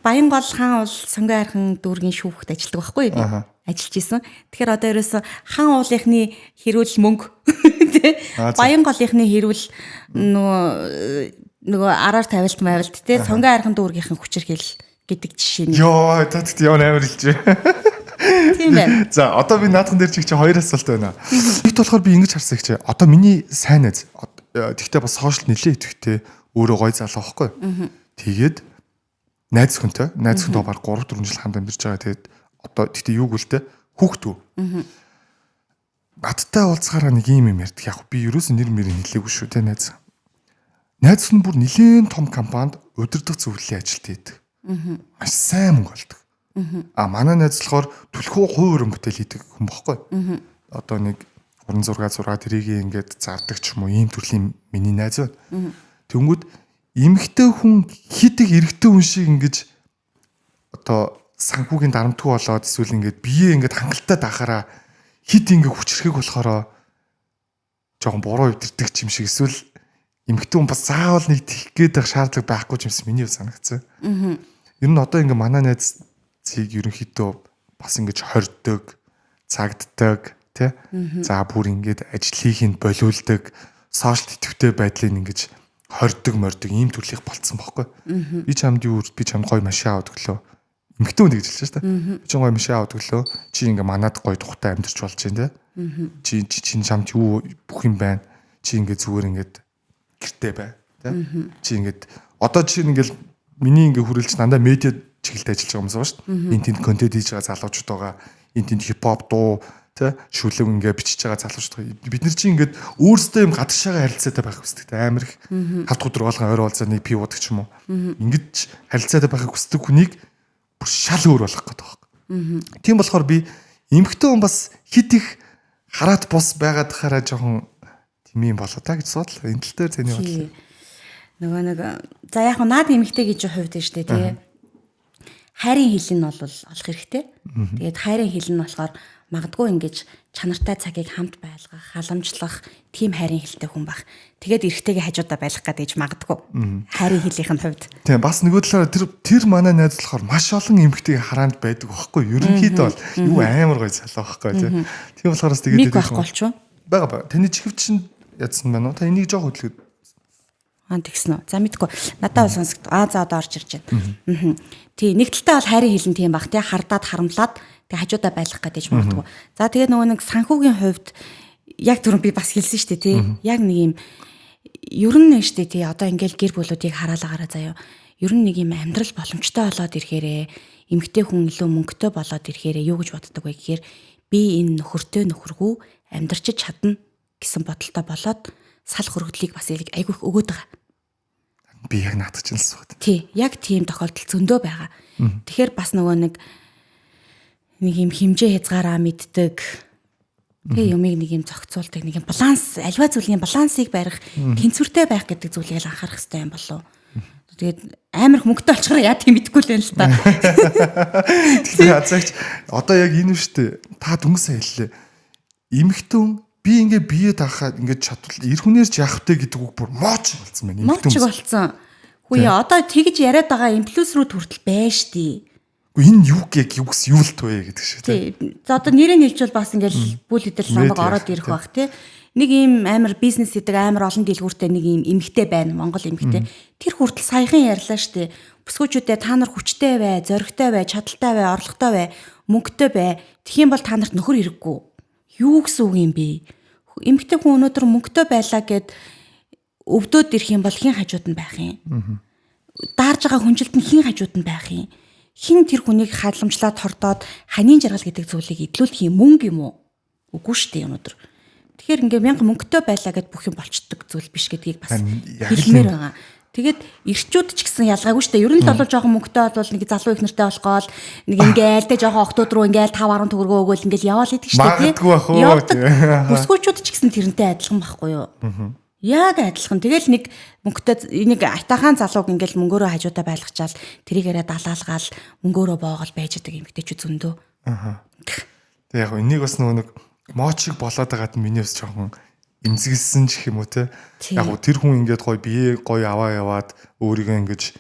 Баянгол хаан бол сонгой хайрхан дүүргийн шүүхт ажилладаг байхгүй юу? Ажиллаж исэн. Тэгэхээр одоо ерөөсө хаан уулынхны хэрүүл мөнгө тий Баянголынхны хэрүүл нөгөө араар тавилт мавилт тий сонгой хайрхан дүүргийнхэн хүчирхэл гэдэг жишээ нь. Йоо татт яа амар хэлж. Тийм байна. За одоо би наадхан дээр чи хоёр асуулт байна. Бид болохоор би ингэж харсан гэж. Одоо миний сайн найз тэгтээ бас сошиал нэлээ идэвхтэй өөрөө гой залуу байхгүй. Тэгээд найз хүнтэй баг 3-4 жил хамт амьдарч байгаа. Тэгээд одоо тэгтээ юу гэлтэй хүүхдүү. Надтай уулзахаараа нэг юм ярьдаг. Яг би ерөөс нэр мэрийг хэлээгүй шүү те найз. Найз нь бүр нэлээд том компанид удирдах зөвлөлийн ажилд хийдэг. Маш сайн мөнгө олдог. Манай найз болохоор түлхүү хувь өрөнгөтэй хийдэг хүн бохгүй. Одоо нэг 36 тэрийг ингээд зардаг ч юм уу ийм төрлийн миний найз байна. Тэнгүүд эмэгтэй хүн хит их эрэгтэй хүн шиг ингэж одоо санхүүгийн дарамтгүй болоод эсвэл ингээд бие ингээд хангалттай дахаараа хит ингээд хүчрэхэг болохоор жоохон буруу өвдөрдөг юм шиг эсвэл эмэгтэй хүн бас заавал нэг тийх гээд байх шаардлага байхгүй юмсан миний хувьд санагдсан. Ер нь одоо ингээд манай найз цыг ерөнхийдөө бас ингэж хордог, цагддаг тий. За бүр ингэж ажил хийхин болиулдаг, сошиал идэвхтэй байдлыг ингэж хордог мордог ийм төрлийнх болцсон байхгүй. Би чамд гоё машин аваад өглөө. Эмэгтэй хүн гэж хэлж шээ. Би ч гоё машин аваад өглөө. Чи ингээ манад гоё тухтай амьдарч болж байна те. Чи чамд юу бүх юм байна. Чи ингээ зүгээр ингээд гэртээ бай. Тэ. Чи ингээд одоо чи ингээл миний ингээ хүрэлж дандаа медиа чиглэлд ажиллаж байгаа юм байна шүү дээ. Энд тэнд контент хийж байгаа залуучууд байгаа. Энд тэнд хипхоп дуу тэ шүлэг ингээ бичиж байгаа залуучууд. Бид нар чи ингээд өөрсдөө юм гадагшаага харилцаатай байх хүсдэг амар их. Хавд өдөр болгон ойр уулзаа нэг пив уудаг ч юм уу. Ингээд харилцаатай байхыг хүсдэг хүнийг бүр шал өөр болох гэдэг байна. Тийм болохоор би эмэгтэй хүн бас хит их хараат бус байгаад хараа жоохон тийм юм болоо та гэж судлаа. Энэ тал дээр таны бодлоо. Нөгөө нэг за яг наад эмэгтэй гэж хувьд нь штэ тий. Хайрын хил нь бол олох хэрэгтэй. Тэгээд хайрын хил нь болохоор магадгүй ингэж чанартай цагийг хамт байлгах, халамжлах тийм хайрын хилтэй хүн байх. Тэгээд эрэгтэйгээ хажуудаа байлгах гэж магадгүй. Хайрын хилийн хувьд. Тийм бас нөгөө талаараа тэр манай найз болохоор маш олон эмэгтэйг хараанд байдаг байхгүй. Ерөнхийдөө бол юу амар гоё салаа байхгүй тийм. Тийм болохоор бас тэгээд миг байхгүй болчихоо. Бага. Таны чихвч чинь ядсан байна уу? Та энийг жоох хөдлөд. Тэгсэн үү. За мэдгүй. Надад бол сонсогд. За одоо орж ирж байна. Тий, нэг талтай бол хайрын хилэн тийм баг тий. Хардаад харамлаад тэг хажуудаа байлгах гэж магадгүй. За тэгээд нөгөө нэг санхүүгийн хувьд яг түрүүн би бас хэлсэн шүү дээ тий. Яг нэг юм ер нь нэг шүү дээ тий. Одоо ингээл гэр бүлүүдийг хараалаагаараа заяа. Ер нь нэг юм амьдрал боломжтой болоод ирэхээрээ эмгтэй хүн илүү мөнгөтэй болоод ирэхээрээ юу гэж боддог вэ гэхээр би энэ нөхөртэй нөхөргүй амьдрчиж чадна гэсэн бодолтой болоод сал хөргөдлийг бас айгүй их өгөөд байгаа. Би яг наадах чинь л сууд. Тий, яг тийм тохиолдол зөндөө байгаа. Тэгэхээр бас нөгөө нэг юм хэмжээ хязгаараа мэддэг. Тэгээ юмыг нэг юм зохицуулдаг, нэг юм баланс, альва зүйлийн балансыг барих, тэнцвэртэй байх гэдэг зүйлийг л анхаарах хэрэгтэй юм болов. Тэгээд амар хөнгөтэй болчихороо яа тийм мэдэхгүй л байна л та. Тэгэхээр хацаагч одоо яг энэ шүү дээ. Та дүнсээ хэллээ. Имэгтэн би ингээ бие даахад ингээ чадвал эр хүнээр ч яах вэ гэдэг үг бүр мооч болсон байна. Мооч болсон. Хөөе одоо тэгж яриад байгаа имплюс рүү хүртэл байж штий. Энэ юу яг югс юу л төвэ гэдэг шүү тий. За одоо нэрийг хэлжүүл бас ингээл бүл идэл намайг ороод ирэх бах тий. Нэг ийм амар бизнес гэдэг амар олон дэлгүүртэй нэг ийм эмэгтэй байна. Монгол эмэгтэй. Тэр хүртэл саяхан ярьлаа штий. Бүсгүүчүүдээ та нар хүчтэй бай, зоригтой бай, чадaltaй бай, орлоготой бай, мөнгөтэй бай. Тэгхийн бол та нарт нөхөр хэрэггүй. Юу гэсэн үг юм бэ? Эмэгтэй хүн өнөөдөр мөнгөтэй байлаа гэд өвдөөд ирэх юм бол хин хажууд нь байх юм. Даарж байгаа хүнжилт нь хин хажууд нь байх юм. Хин тэр хүнийг халамжлаад тордоод ханийн жаргал гэдэг зүйлийг идлүүлэх юм мөнгө юм уу? Үгүй шүү дээ өнөөдөр. Тэгэхээр ингээ мянга мөнгөтэй байлаа гэд бүх юм болчдөг зүйл биш гэдгийг бас хэлмээр байгаа. Тэгээд эрчүүд ч гэсэн ялгаагүй шүү дээ. Ер нь л бол жоохон мөнгөтэй бол нэг залуу их нартай болохоол нэг ингээл тэ жоохон охтууд руу ингээл 5-10 төгрөгөө өгөөл ингээл яваал идэг шүү дээ. Явдаг. Бүсгүүчүүд ч гэсэн тэрнтэй адилхан байхгүй юу? Яг адилхан. Тэгэл нэг мөнгөтэй нэг атахан залууг ингээл мөнгөөрөө хажуудаа байлгачаал тэрийгээрээ далаалгаал мөнгөөрөө боогол байж байгаа эмэгтэйчүүд зөндөө. Тэг яг энийг бас нэг моочиг болоод байгаад миний бас жоохон эмзэглсэн ч юм уу те. Яг гоо тэр хүн ингээд гоё бие гоё аваа яваад өөрийгөө ингэж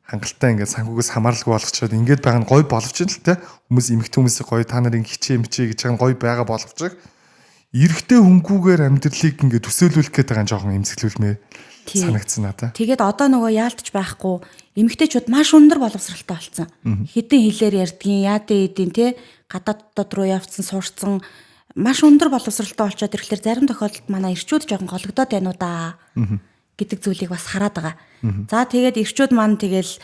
хангалттай ингээд санхугаас хамааралгүй болгочоод ингээд байгаа нь гоё боловч л те. Хүмүүс эмэгтэй хүмүүсийг гоё та нарын хичээ мчээ гэж байгаа нь гоё байгаа боловч эрэгтэй хөнгүүгээр амьдралыг ингээд төсөөлүүлэх гээд байгаа нь жоохон эмзэглүүлмээр санагдсан надаа. Тэгээд одоо нөгөө яалтч байхгүй эмэгтэйчүүд маш өндөр боловсралтай болсон. Хэдэн хэлээр ярьдгийн яадэ эдийн те гадаадд руу явцсан сурцсан маш өндөр боловсралтай болчоод ирэхлээр зарим тохиолдолд манай эрчүүд жоохон гологдоод байна уу да гэдэг зүйлийг бас хараад байгаа. За тэгээд эрчүүд маань тэгэл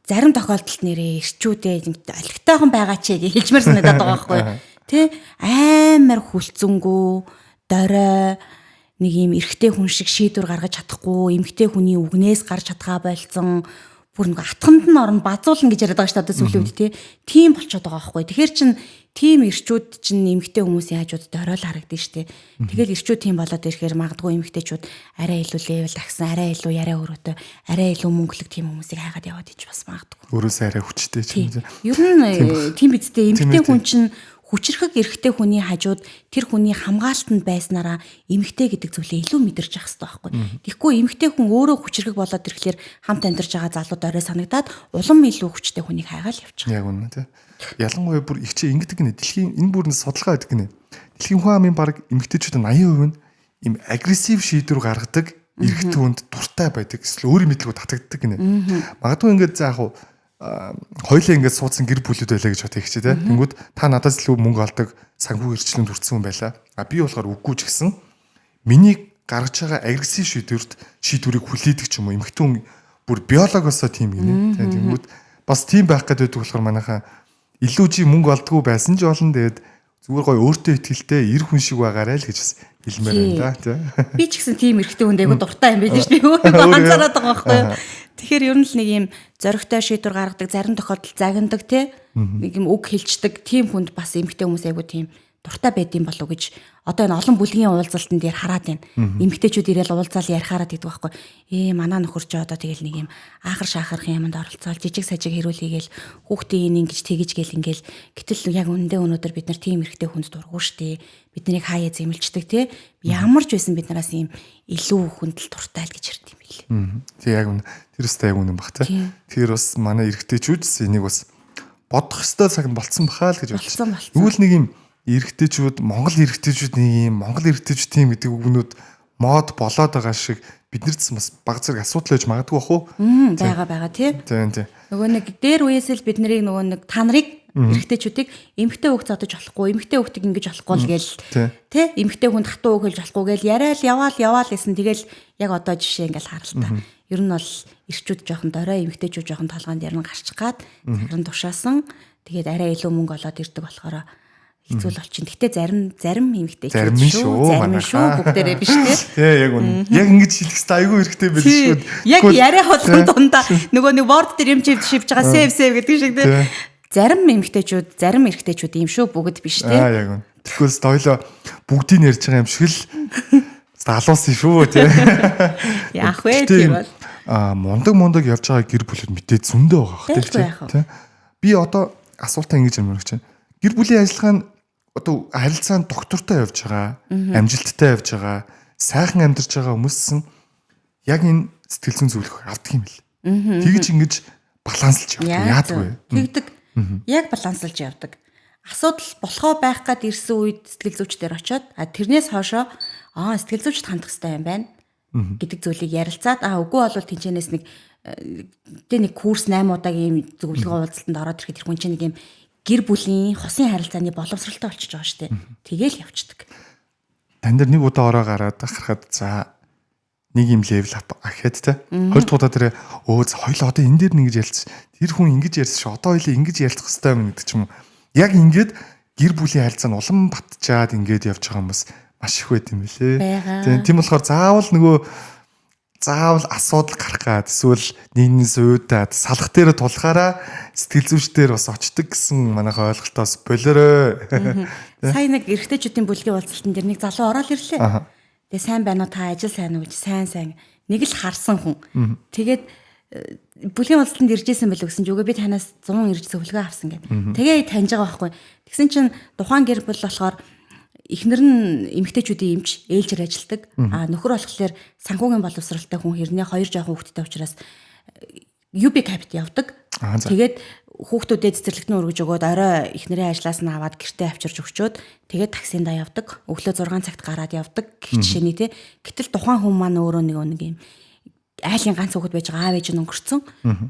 зарим тохиолдолд нэрээ эрчүүдээ олигтойхон байгаа ч гэж хэлжмээр санагдаад байгаа байхгүй тий амар хүлцэнгүү дорой нэг юм эрэгтэй хүн шиг шийдвэр гаргаж чадахгүй эмэгтэй хүний үгнээс гарч чадгаа болцсон бүр нэг атханд нь орно базуулна гэж яриад байгаа шүү дээ сүүлийн үед тийм болчиход байгаа байхгүй. Тэгэхээр чин тийм эрчүүд чин эмэгтэй хүмүүсийн хажууд дөрөөл харагдана шүү дээ. Тэгэл эрчүүд тийм болоод ирэхээр магадгүй эмэгтэйчүүд арай илүү левел агсан, арай илүү яриа өрөөтэй, арай илүү мөнгөлөг тийм хүмүүсийг хайгаад яваад ич бас магадгүй. Өөрөөсөө арай хүчтэй ч юм. Ер нь тийм бидтэй эмэгтэй хүн чин хүчрхэг эрэгтэй хүний хажууд тэр хүний хамгаалтанд байснараа эмэгтэй гэдэг зүйлээ илүү мэдэрч явах хэрэгтэй байхгүй. Тэгэхгүй эмэгтэй хүн өөрөө хүчрхэг болоод ирэхлээр хамт амьдарч байгаа залууд орой санагдаад улам илүү хүчтэй хүнийг хайгаал явчих. Яг үнэ тий. Ялангуяа бүр их чи ингэдэг нэ дэлхийн энэ бүрний судалгаа гэдэг нэ. Дэлхийн хүн амын баг эмэгтэйчүүд 80% нь им агрессив шийдвэр гаргадаг эрэгтэй хүнд дуртай байдаг. Эсвэл өөрийн мэдлэгүүд татагддаг гинэ. Магадгүй ингээд за яг хоёлаа ингээд суудсан гэр бүлүүд байлаа гэж бодъё чи тий. Тэнгүүд та надаас илүү мөнгө олдог санхүү эрчлэнд хүрсэн хүн байлаа. Би болохоор үгүй ч гэсэн миний гаргаж байгаа агрессив шийдвэрийг хүлээдэг ч юм уу эмэгтэй хүн бүр биологоосоо тийм гинэ. Тэнгүүд бас тийм байх гэдэг болохоор манайхаа илүү чи мөнгө олдгоо байсан ч олон тэгээд зүгээр гоё өөртөө ихтэй эр хүн шиг байгаарай л гэж хэлмээр байна да тий. Би ч гэсэн тийм эрэгтэй хүнд айгу дуртай юм байж шүү дээ. Ганцаараад байгаа байхгүй юу. Тэгэхээр ер нь л нэг юм зоригтой шийдвэр гаргадаг зарим тохиолдолд загнадаг тий. Нэг юм үг хэлцдэг тийм хүнд бас эмэгтэй хүмүүс айгу тийм дуртай байдсан болов уу гэж одоо энэ олон бүлгийн уулзалтан дээр хараад байна. Эмэгтэйчүүд ирээл уулзаал ярихаараа гэдэг байхгүй. Манаа нөхөр ч одоо тэгэл нэг юм аахар шаахарх юмд оролцоол жижиг сажиг хэрүүлээгээл хүүхдийн ингэж тэгэж гэл ингээл гэтэл яг үндэ өнөөдөр бид нар тийм эрхтэй хүнд дургуй штэ. Биднийг хаяа зэмлждэг те. Ямар ч байсан биднээс ийм илүү хүндэл дуртай л гэж ярьд юм билээ. Тэг яг үнэ. Тэр өстэй яг үнэн баг те. Тэр бас манай эрэгтэйчүүд энийг бас бодох ёстой цаг нь болцсон бахаа л гэж бодсон. Тэгвэл нэг юм эрэгтэйчүүд Монгол эрэгтэйчүүд нэг юм Монгол эрэгтэйчүүд тийм гэдэг үгнүүд мод болоод байгаа шиг биднэрт бас баг зэрэг асуудал байж магадгүй бах уу? Байгаа тий. Тийм. Нөгөө нэг дээр үеэс л бид нарыг нөгөө нэг та нарыг эрэгтэйчүүдийг эмэгтэй хөвгт зодож болохгүй, эмэгтэй хөвгтийг ингэж болохгүй л гээл тий. Эмэгтэй хүнд хатуу үг хэлж болохгүй гээл яриал яваал гэсэн тэгэл яг одоо жишээ ингээл харал та. Ер нь бол эрчүүд жоохон дорой, эмэгтэйчүүд жоохон толгойн дээр нь гарчих гад зарим тушаасан. Тэгээд арай илүү мөнгө олоод ирдэг болохоор хэцүү л болчих. Гэтэ зарим эмэгтэйчүүд шүү бүгдээрээ биш тий. Яг үнэ. Яг ингэж хэлэх хэрэгтэй айгүй хэрэгтэй байл шүү. Яг яриа хоолны дундаа нөгөө нэг ворд дээр юм шивж байгаа сэв гэдэг шиг тий. Зарим эмэгтэйчүүд, зарим эрэгтэйчүүд юм шүү бүгд биш тий. Яг үнэ. Тэгвэл стойло бүгдийг ярьж байгаа юм шиг л залуусан шүү тий. Яах вэ тийм бол. Мундаг явж байгаа гэр бүлүүд мэдээ зөндөө байгаа хэ тий. Би одоо асуултаа ингэж юм өгч байна. Гэр бүлийн ажиллагаа нь одоо харилцаанд доктортой явж байгаа, амжилттай явж байгаа, сайхан амьдарч байгаа хүмүүссэн яг энэ сэтгэл зүйн зөвлөх авдаг юм л. Тэгж ингэж баланслж явдаг. Яадгүй. Тэгдэг. Яг баланслж явдаг. Асуудал болохоо байх гад ирсэн үед сэтгэл зүйчдэр очиод тэрнээс хоошоо сэтгэл зүйчд хандах хэрэгтэй юм байна гэдэг зүйлийг ярилцаад үгүй болвол тэнцэнээс нэг курс 8 удаагийн зөвлөгөө уулзалтанд ороод ирэхэд тэр хүн чинь нэг юм гэр бүлийн хосын харилцааны боловсралтай болчихж байгаа шүү дээ. Тэгээл явцдаг. Тань дээр нэг удаа ороо гараад гарахад за нэг юм левел ап ахаад те. Хоёр дахь удаа тэр хоёул одоо энэ дээр нэг ярьж тэр хүн ингэж ярьсан шүү. Одоо хоёул ингэж ярилцах хэрэгтэй юм гэдэг ч юм уу. Яг ингээд гэр бүлийн харилцаа нь улам батчаад ингээд явж байгаа хүмүүс маш их байт юм билээ. Тийм болохоор заавал асуудал гарах гад эсвэл нэгнээс уудаад салах дээр тулахаараа сэтгэл зүйчдэр бас очдөг гэсэн манайхаа ойлголтоос болоорой. Сая нэг эрэгтэйчүүдийн бүлгийн уулзалтан дээр нэг залуу ороод ирлээ. Тэгээ сайн байна уу та ажил сайн уу гэж сайн нэг л харсан хүн. Тэгээд бүлгийн уулзалтанд иржсэн байл гэсэн чи үгүй би танаас 100 ирж зөвлөгөө авсан гэх. Тэгээ таньж байгаа байхгүй. Тэгсэн чинь тухайн гэр бүл болохоор эхнэр нь эмэгтэйчүүдийн эмч ээлжээр ажилдаг. Нөхөр болохоор санхүүгийн боловсралтай хүн хэрнээ 2 жоохон хүүхэдтэй учраас UB Capital явдаг. Тэгээд хүүхдүүдэд цэцэрлэгтэн өргөж өгөөд орой эхнэрийн ажлаас нь аваад гэртээ авчирч өгчөөд тэгээд таксиндаа явдаг. Өглөө 6 цагт гараад явдаг гэх жишээний тий. Гэтэл тухайн хүн маань өөрөө нэг юм айлын ганц хүүхэд байж байгаа аав ээж нь өнгөрцөн.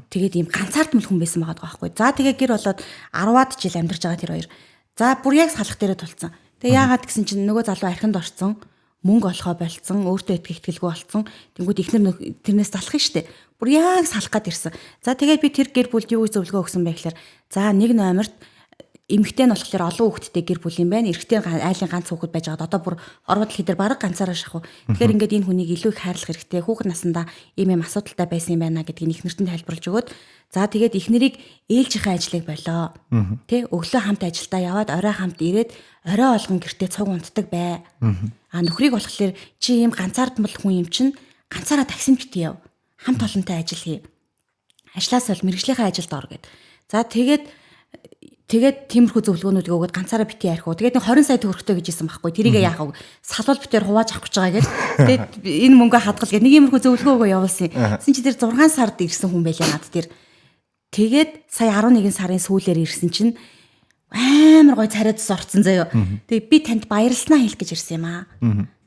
Тэгээд ийм ганцаардмал хүн байсан байгаа байхгүй. За тэгээ гэр болоод 10-аад жил амьдарч байгаа тэр хоёр. За бүр яг салах дээрээ тулцсан. Тэгээ яагаад гэсэн чинь нөгөө залуу архинд орцсон, мөнгө олохоо болцсон, өөртөө итгэлгүй болцсон. Тэнгүүд ихнэр тэрнээс залах нь штэ. Бүр яг салах гад ирсэн. За тэгээд би тэр гэр бүлд юу зөвлөгөө өгсөн бэ гэхээр за нэг номерт эмэгтэй нь болохоор олон хүүхэдтэй гэр бүл юм байна. Эрэгтэй айлын ганц хүүхэд байж байгаа. Одоо бүр орвол хідэр бараг ганцаараа шахав. Тэгэхээр ингээд энэ хүнийг илүү их хайрлах хэрэгтэй. Хүүхэд насндаа ийм асуудалтай байсан юм байна гэдгийг ихнэртэнд тайлбарлаж өгөөд за тэгээд ихнэрийг ээлжийнхээ ажлыг болоо. Тэ өглөө хамт ажилдаа яваад орой хамт ирээд орой олгон гэртээ цуг унтдаг бай. Нөхрийг болохоор чи ийм ганцаардмал хүн юм чинь ганцаараа таксинд битгий яв. Хамт олонтой ажил хий. Ажлаас бол мэрэгжлийнхээ ажилд ор гэд. За тэгээд тиймэрхүү зөвлөгөөнүүдийг өгөөд ганцаараа битгий ярих уу. Тэгээд нэг 20 сая төгрөгтэй гэж хэлсэн байхгүй. Тэрийг яах вэ? Салвал битээр хувааж авах гэж байгаа гэл. Тэгээд энэ мөнгө хадгал гэдэг нэг иймэрхүү зөвлөгөө өгөө явуулсан. Тэсэн чи тэр 6 сард ирсэн хүн байлаа над дээр. Тэгээд сая 11 сарын сүүлээр ирсэн чинь амар гой царайдс орцсон заяо. Тэгээд би танд баярлалаа хэлэх гэж ирсэн юм аа.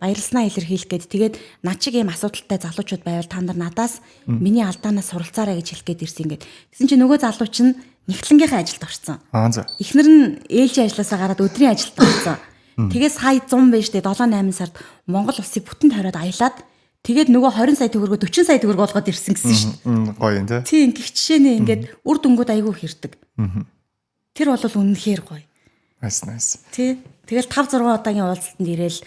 Баярлалаа илэрхийлэх гээд тэгээд над чиг ийм асуудалтай залуучууд байвал та нар надаас миний алдаанаас суралцаарай гэж хэлэх гээд ирсэн ингээд. Тэсэн чи нөгөө залуу чинь нэгтлэнгийнхээ ажилд орсон. Эхнэр нь ээлжийн ажлаасаа гараад өдрийн ажилд орсон. Тэгээд сая 100 байж тээ 7-8 сард Монгол улсыг бүтэн тойроод аялаад тэгээд нөгөө 20 сая төгрөгөө 40 сая төгрөг болгоод ирсэн гэсэн шүү дээ. Гоё юм тий. Тийм гих жишээний ингээд үр дүнгууд айгүй хэрдэг. Тэр бол үнэнхээр гоё. Nice. Тий. Тэгэл 5-6 удаагийн уулзалтанд ирээл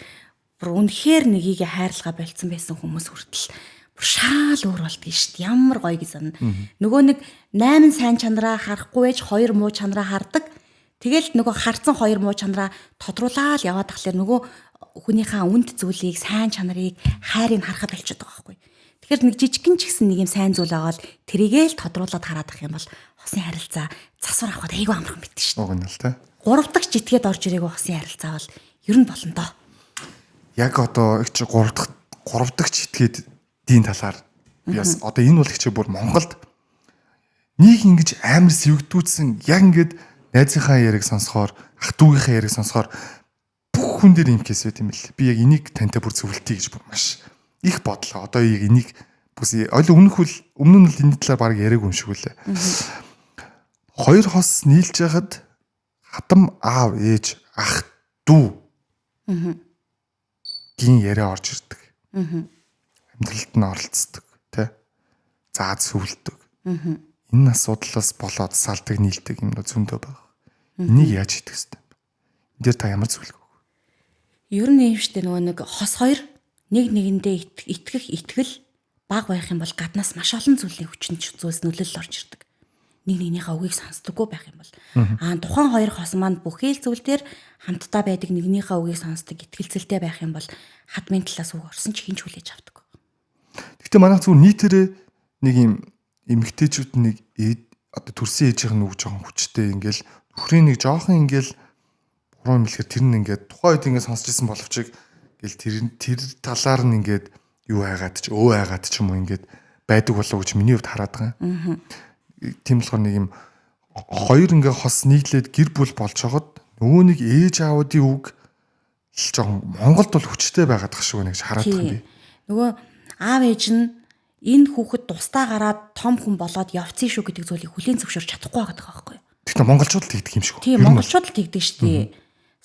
бүр үнэхээр нэгийг хайрлага болцсон байсан хүмүүс хүртэл бүр шаал өөр болдгий шүү дээ. Ямар гоё гэж санана. Нөгөө нэг 8 сайн чанараа харахгүй байж 2 муу чанараа хардаг. Тэгэл нөгөө харцсан хоёр муу чанараа тодруулаад яваад тахлаар нөгөө хүнийхээ үнд зүйлийг, сайн чанарыг, хайрыг харахад болчиход байгаа байхгүй. Тэгэхээр нэг жижигхэн ч гэсэн нэг юм сайн зүйл байгаа л тэрийгээ л тодруулаад хараад ах юм бол хосын харилцаа засвар авахд айгүй амархан битэн шүү. Уг нь л тэ. 3 дахь житгээд орж ирээгүй хосын харилцаа бол ер нь болно доо. Яг одоо их чи 3 дахь житгээд дийн талаар би бас одоо энэ бол их чи бүр Монголд нэг ингэж амар сэвгдүүлсэн яг ингээд найзынхаа яриг сонсохоор, ах дүүгийнхаа яриг сонсохоор бүх хүн дээр юм кейс байт юм бэл. Би яг энийг тантай бүр зөвлөлтий гэж бүр маш их бодлоо. Одоо яг энийг бүс өмнө нь л энэ талаар баг яриаг юм шиг үлээ. Хоёр хос нийлж яхад хатам аав, ээж, ах, дүү гин яриа орж ирдэг. Амьдралд нь оролцдог, тэ? Заад сүлдэг. Энэ асуудлаас болоод салдаг, нийлдэг юм зөндөө байна. Энийг яаж хийдэг вэ? Энд дээр та ямар зөвлөгөө өгөх? Ер нь юм штэ нөгөө нэг хос хоёр нэг нэгэндээ итгэл баг байх юм бол гаднаас маш олон зүйлийн хүчин зүйлс нөлөөлөл орж ирдэг. Нэг нэгнийхээ үгийг сонсдоггүй байх юм бол тухайн хоёр хос маань бүхий л зүйл дээр хамтдаа байдаг нэгнийхээ үгийг сонсдог, итгэлцэлтэй байх юм бол хадмын талаас үг орсон ч хинч хүлээж авдаг. Гэхдээ манайх зүгээр нийтээрээ нэг юм эмэгтэйчүүд нэг одоо төрсөн ээжийнх нь үг жоохон хүчтэй ингээл нөхрийн нэг жоохон ингээл буруу мэлгээр тэр нь ингээд тухайн үед ингээд сонсч ирсэн боловч ингээл тэр талаар нь ингээд юу хайгаад ч өө хайгаад ч юм уу ингээд байдаг болов гэж миний хувьд хараад байгаа. Тийм болохоор нэг юм хоёр ингээ хос нийлээд гэр бүл болж байгаад нөгөө нэг ээж аавуудын үг л жоохон Монголд бол хүчтэй байгаад тах шиг нэг хараад байгаа юм би. Нөгөө аав ээж нь энэ хүүхэд тусдаа гараад том хүн болоод явцсан шүү гэдэг зүйлийг хүлээн зөвшөөрч чадахгүй байгаа байхгүй юу? Тэгэхээр монголчууд л тэгдэг юм шиг. Тийм монголчууд л тэгдэг шүү дээ.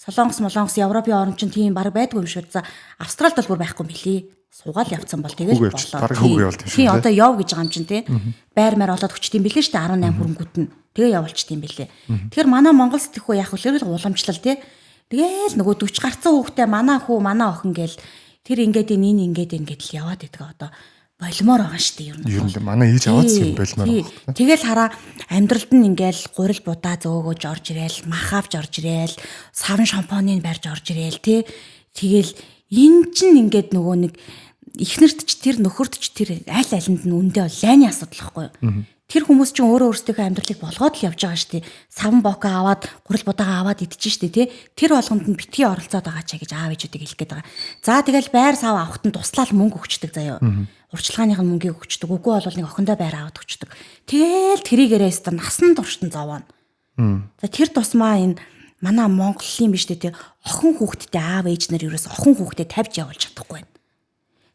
Солонгос, Европын орн чинь тийм баг байдгүй юм шүү. За Австралид бол бүр байхгүй мөлий. Суугаал явцсан бол тэгэл болоо. Тийм одоо яв гэж байгаа юм чинь тий. Байр маар олоод өчтдийм бэлээ шүү дээ 18 хөрөнгөт нь. Тэгээ явуулчдийм бэлээ. Тэгэхээр манай Монгол сэтгэхүй яг хөлөөр уламжлал тий. Тэгээл нөгөө 40 гарцсан хүүхдээ манай хүү манай охин гээл тэр ингээд л яваад идэх одоо болмоор байгаа шүү дээ ер нь. Ер нь манай ээж аваадсан юм болмоор байгаа. Тэгэл хараа амьдралд нь ингээл гурил будаа зөөгөөж орж ирээл, мах авч орж ирээл, савн шампуныг барьж орж ирээл тий. Тэгэл энэ чинь ингээд нөгөө нэг ихнэрт ч тэр нөхөрт ч тэр аль алинд нь үндэ лайны асуудал байхгүй юу? Тэр хүмүүс чинь өөрөө өөрсдийнхөө амьдралыг болгоод л явж байгаа шүү дээ. Савн бока аваад, гурил будаагаа аваад идчихэж шүү дээ, тий. Тэр болгонд нь битгий оролцоод байгаа ч гэж аав ээжүүдийг хэлэх гээд байгаа. За тэгэл байр сав авахт нь туслаад мөнгө өгчдөг заяа. Урчлагааных нь мөнгийг өгчдөг. Үгүй бол нэг охиндоо байр аваад өгчдөг. Тэгэл тэрийгээрээ өстө насан туршид нь зовоно. За тэр тусмаа энэ манай Монголын биш дээ, тий. Охин хүүхдтэй аав ээж нар ерөөс охин хүүхдэд тавьж явуулж чадахгүй байна.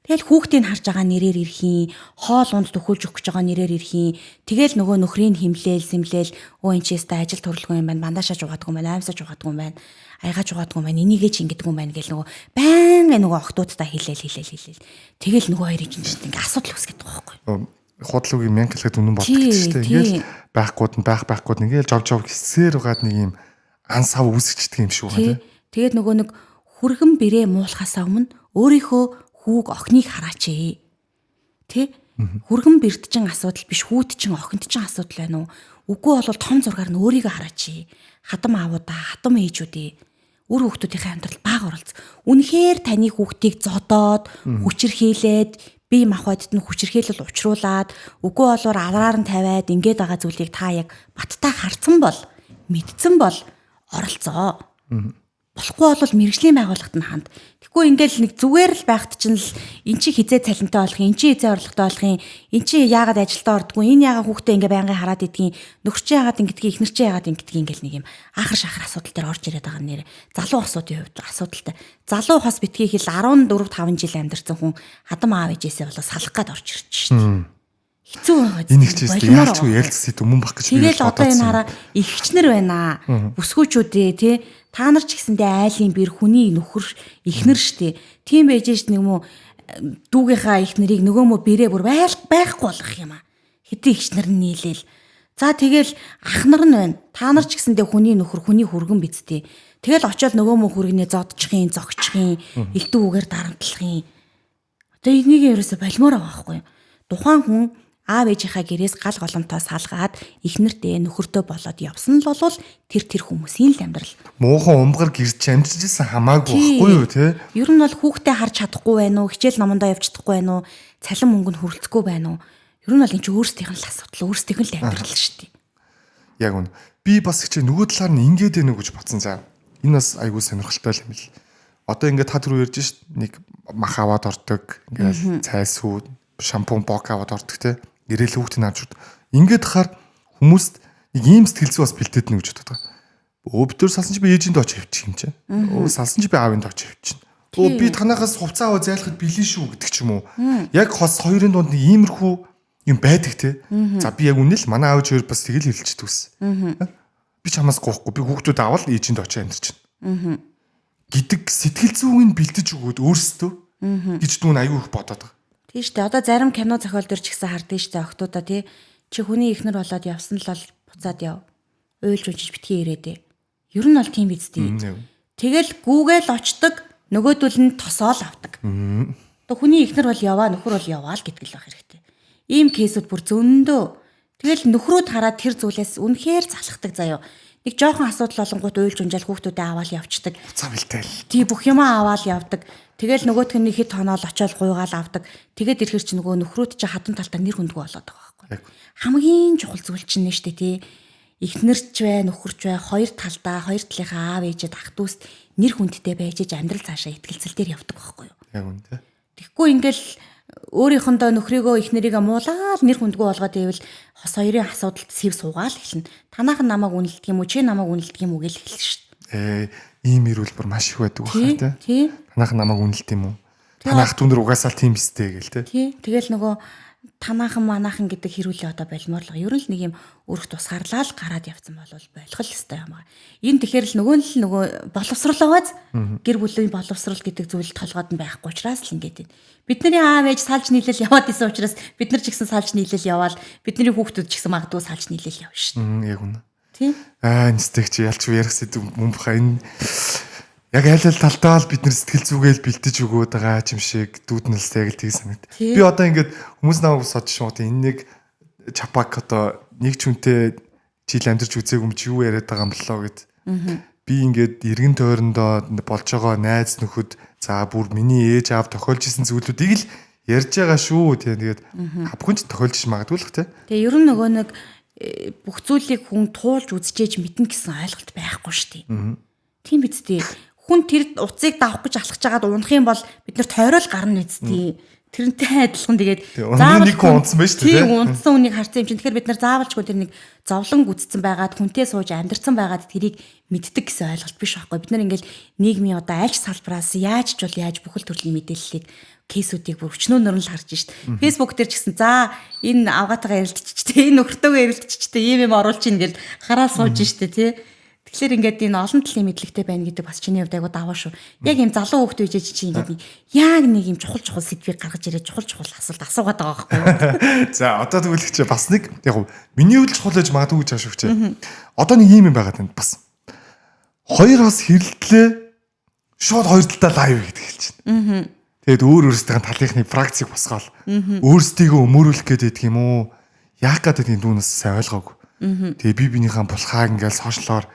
Тэгэл хүүхдийг харж байгаа нэрээр ирхийн, хоол унд төхүүлж өгч байгаа нэрээр ирхийн. Тэгэл нөгөө нөхрийн химлээл, сэмлээл, өө энэ ч яста ажил төрөлгүй юм байна, бандаашааж угаадгүй юм байна, аимсаж угаадгүй юм байна, аягааж угаадгүй юм байна, энийгээ ч ингэдэггүй юм байна гэл нөгөө байнга нөгөө охтуудтай хэлээл. Тэгэл нөгөө хоёрын чинь ингээ асуудал үүсгээд байгаа байхгүй. Худлуугийн мянга хэлэхэд үнэн болдог ч тийм. Ингээл байхгүй ингээл жов гисээр угаад нэг юм ан сав үүсчихдэг юм шиг байна. Тэгээд нөгөө нэг хүргэн бэрээ муулахаас өмнө өөрийнхөө хүүг охиныг хараач ээ. Тэ? Хүргэн бэрт чин асуудал биш, хүүт чин охинд чин асуудал байна уу? Үгүй бол том зургаар нь өөрийгөө хараач ээ. Хатам аавуудаа, хатам ээжүүдээ үр хүүхдүүдийнхээ амьдралд бага оролц. Үнэхээр таны хүүхдийг зодоод, хүчирхийлээд, бие махбодд нь хүчирхийлэл учруулад, үгүй болоор авраар нь тавиад ингээд байгаа зүйлийг та яг баттай харцсан бол, мэдсэн бол оролцоо. Болохгүй бол мэрэгжлийн байгууллагад нь ханд. Тэгэхгүй ингээл нэг зүгээр л байхад чинь л эн чи хизээ цалинтай болох юм, эн чи хизээ орлоготой болох юм, эн чи яагаад ажилдаа ордггүй, энэ яагаад хүүхдээ ингээ байнгын хараад идгийн, нөхөр чи яагаад ингэдгийг, ихнэр чи яагаад ингэдгийг ингээл нэг юм ахар шахар асуудал дээр орж ирээд байгаа нэр. Залуу хосуудын хувьд асуудалтай. Залуу хос битгий хэл 14-5 жил амьдарсан хүн хадам аав ээжээсээ болоо салах гад орж ирж шүү дээ. Хэцүү байгаа. Энэ их чийстэй яалчгүй ярилцсэд өмнө бах гэж би бодсон. Тэгэл одоо энэ хараа ихчнэр байна. Бүсгүүчүүдээ тий. Та нар ч гэсэндээ айлын бэр хүний нөхөр ихнэр штэ. Тийм байж ш нэг юм уу дүүгийнхаа ихнэрийг нөгөө мө бэрээ бүр байхгүй болгох юм аа. Хэдий ихчнэр нь нийлээл. За тэгэл ах нар нь байна. Та нар ч гэсэндээ хүний нөхөр хүний хүргэн бидтэй. Тэгэл очиод нөгөө мө хүргэнээ зодчихын, зогчихын, элдв үгээр дарамтлахын. Одоо энийг ерөөсө болмоор байгаа байхгүй юу? Тухайн хүн аав ээжийнхаа гэрээс гал голомтоо салгаад эхнэртэй нөхөртөө болоод явсан л бол тэр хүмүүсийн л амьдрал. Муухан умгар гэрч амьдж ирсэн хамаагүй байхгүй юу те? Ер нь бол хүүхдээ харж чадахгүй байна уу? Хичээл номондоо явж чадахгүй байна уу? Цалин мөнгөнд хүрэлцэхгүй байна уу? Ер нь бол энэ чинь өөрсдийнх нь л асуудал, өөрсдийнх нь л амьдрал шүү дээ. Яг үнэ. Би бас хичээ нөгөө талаар нь ингээд байна уу гэж бодсон заа. Энэ бас айгүй сонирхолтой юм л. Одоо ингээд та түрүү ярьж шít нэг мах аваад ордог, ингээд цайсуу, шампунь бок аваад ордог те. Ирээл хүүхдийн авч урд. Ингээд хахаар хүмүүст нэг ийм сэтгэл зүй бас бэлдээд нэг гэж боддог. Бид төр салсан чи би ээжинд очиж хөвчих юм чинь. Салсан чи би аавынд очиж хөвчих. Би танахаас хувцас аваа зайлахад бэлэн шүү гэдэг ч юм уу. Яг хос хоёрын дунд нэг иймэрхүү юм байдаг те. За би яг үнэ л манай аав хоёр бас тэгэл хэлчихдэг ус. Би чамаас гоохгүй би хүүхдүүд аваад ээжинд очиж амьдарч байна. Гэдэг сэтгэл зүйн бэлдэж өгөөд өөрсдөө гэж дүүн аюу их бодоод байгаа. Тийм шүү дээ. Одоо зарим кино зохиол төр ч гэсэн хардсан шүү дээ. Охтуудаа тий. Чи хүний ихнэр болоод явсан л бол буцаад яв. Уйлж унжиж битгий ирээдээ. Ер нь бол тийм биз дээ. Тэгэл гүүгээл очдог, нөгөөдөл нь тосоол авдаг. Одоо хүний ихнэр бол яваа, нөхөр бол яваа л гэдэг л байх хэрэгтэй. Ийм кейсүүд бүр зөндөө. Тэгэл нөхрүүд хараад тэр зүйлээс үнэхээр залхдаг заяо. Нэг жоохон асуудал болонгууд уйлж унжаал хүүхдүүдээ аваад явцдаг. Цав илтэл. Тий бүх юмаа аваад явдаг. Тэгэл нөгөөх нь хэд тоноол очиод гуйгаал авдаг. Тэгээд ирэхэр чи нөгөө нөхрүүд чи хатан талтаа нэр хүндгүй болоод байгаа байхгүй. Хамгийн чухал зүйл чинь нэ штэ тий. Эхнэрч бай, нөхөрч бай, хоёр талдаа, хоёр талынхаа аав ээжэд ах дүүст нэр хүндтэй байж амьдрал цаашаа ихтгэлцэл дээр явдаг байхгүй юу? Яг үнэ тий. Тэгэхгүй ингээл өөрийнхөндөө нөхрийгөө эхнэрийгээ муулаад нэр хүндгүй болгоод ивэл хос хоёрын асуудалд сэв суугаал эхэлнэ. Танайх нь намайг үнэлдэг юм уу, чи намайг үнэлдэг юм уу гэж эхэлнэ шүү дээ. Ийм ирүүл бүр маш их байдаг баха тий. Танайх нь намайг үнэлдэг юм уу? Танайх түнэр угаасаа л тийм бистэй гэл тий. Тэгэл нөгөө танаахан манаахан гэдэг хэрүүлээ одоо болмоорлого. Ер нь л нэг юм өрх тусгаарлаа л гараад явцсан бол болох л ёстой юм аа. Энэ тэгэхээр л нөгөө боловсруулаагааз гэр бүлийн боловсрал гэдэг зүйл толгойд нь байхгүй учраас л ингэж байна. Бидний аав ээж салж нийлэл яваад исэн учраас бид нар ч гэсэн салж нийлэл яваал бидний хүүхдүүд ч гэсэн магадгүй салж нийлэл явна шүү дээ. Яг үнэ. Тийм. Нэстэг чи ялч ярих сэдв мөн баха энэ яг айл талдаа л бид нар сэтгэл зүгээл бэлдэж өгөөд байгаа юм шиг дүүднэлстэй яг л тийг санагд. Би одоо ингээд хүмүүс намайг содж шууд энэ нэг чапак одоо нэг ч үнтэй жил амьдарч үзээгүй юм чи юу яриад байгаа юм болоо гэд. Би ингээд эргэн тойрондоо болж байгаа найз нөхөд за бүр миний ээж аав тохиолж исэн зүйлүүдийг л ярьж байгаа шүү. Тэгээд хавхынч тохиолж магадгүй л те. Тэгээ ер нь нөгөө нэг бүх зүйлийг хүн туулж үзчихэж мэднэ гэсэн ойлголт байхгүй шүү дээ. Тийм биз дээ. Хүн тэр уцыг давах гэж алхаж байгаад унах юм бол бид нар тойрол гарна үсттэй. Тэрнтэй адилхан тэгээд заавал нэг хүн унтсан байж тээ. Тийм унтсан үнийг харсан юм чинь. Тэгэхээр бид нар заавалчгүй тэр нэг зовлон гүцсэн байгаад хүнтэй сууж амьдэрсэн байгаад тэрийг мэддэг гэсэн ойлголт биш байхгүй. Бид нар ингээл нийгмийн одоо аль ч салбараас яаж ч бол яаж бүхэл төрлийн мэдээллийг кейсүүдийг бүр өчнөө нөрнөл харж шít. Facebook дээр ч гэсэн за энэ авгаатайгаа ярилцчихтэй, энэ нөхөртөөгөө ярилцчихтэй ийм юм оруулж ийн гэл хараа сууж шít тий. Тэгэхээр ингээд энэ олон талын мэдлэгтэй байна гэдэг бас чиний хувьд айгуу даваа шүү. Яг юм залуу хүүхдүүд үжиж чи ингээд яг нэг юм чухал сэдвийг гаргаж ирээд чухал асуулт асуугаад байгаа байхгүй юу? За одоо тэгвэл чи бас нэг яг миний хувьд чухал гэж магадгүй гэж хаашгүй чи. Одоо нэг юм байгаад байна бас. Хоёр хос хэрэлтлээ шууд хоёр талдаа лайв гэдэг хэлж байна. Тэгээд өөрсдийн талынхны фракцийг босгоол. Өөрсдийгөө өмөрүүлэх гэдэг юм уу? Яах гэдэг юм дүүнээс сайн ойлгоогүй. Тэгээ би бинийхэн булхаа ингээл сошиалоор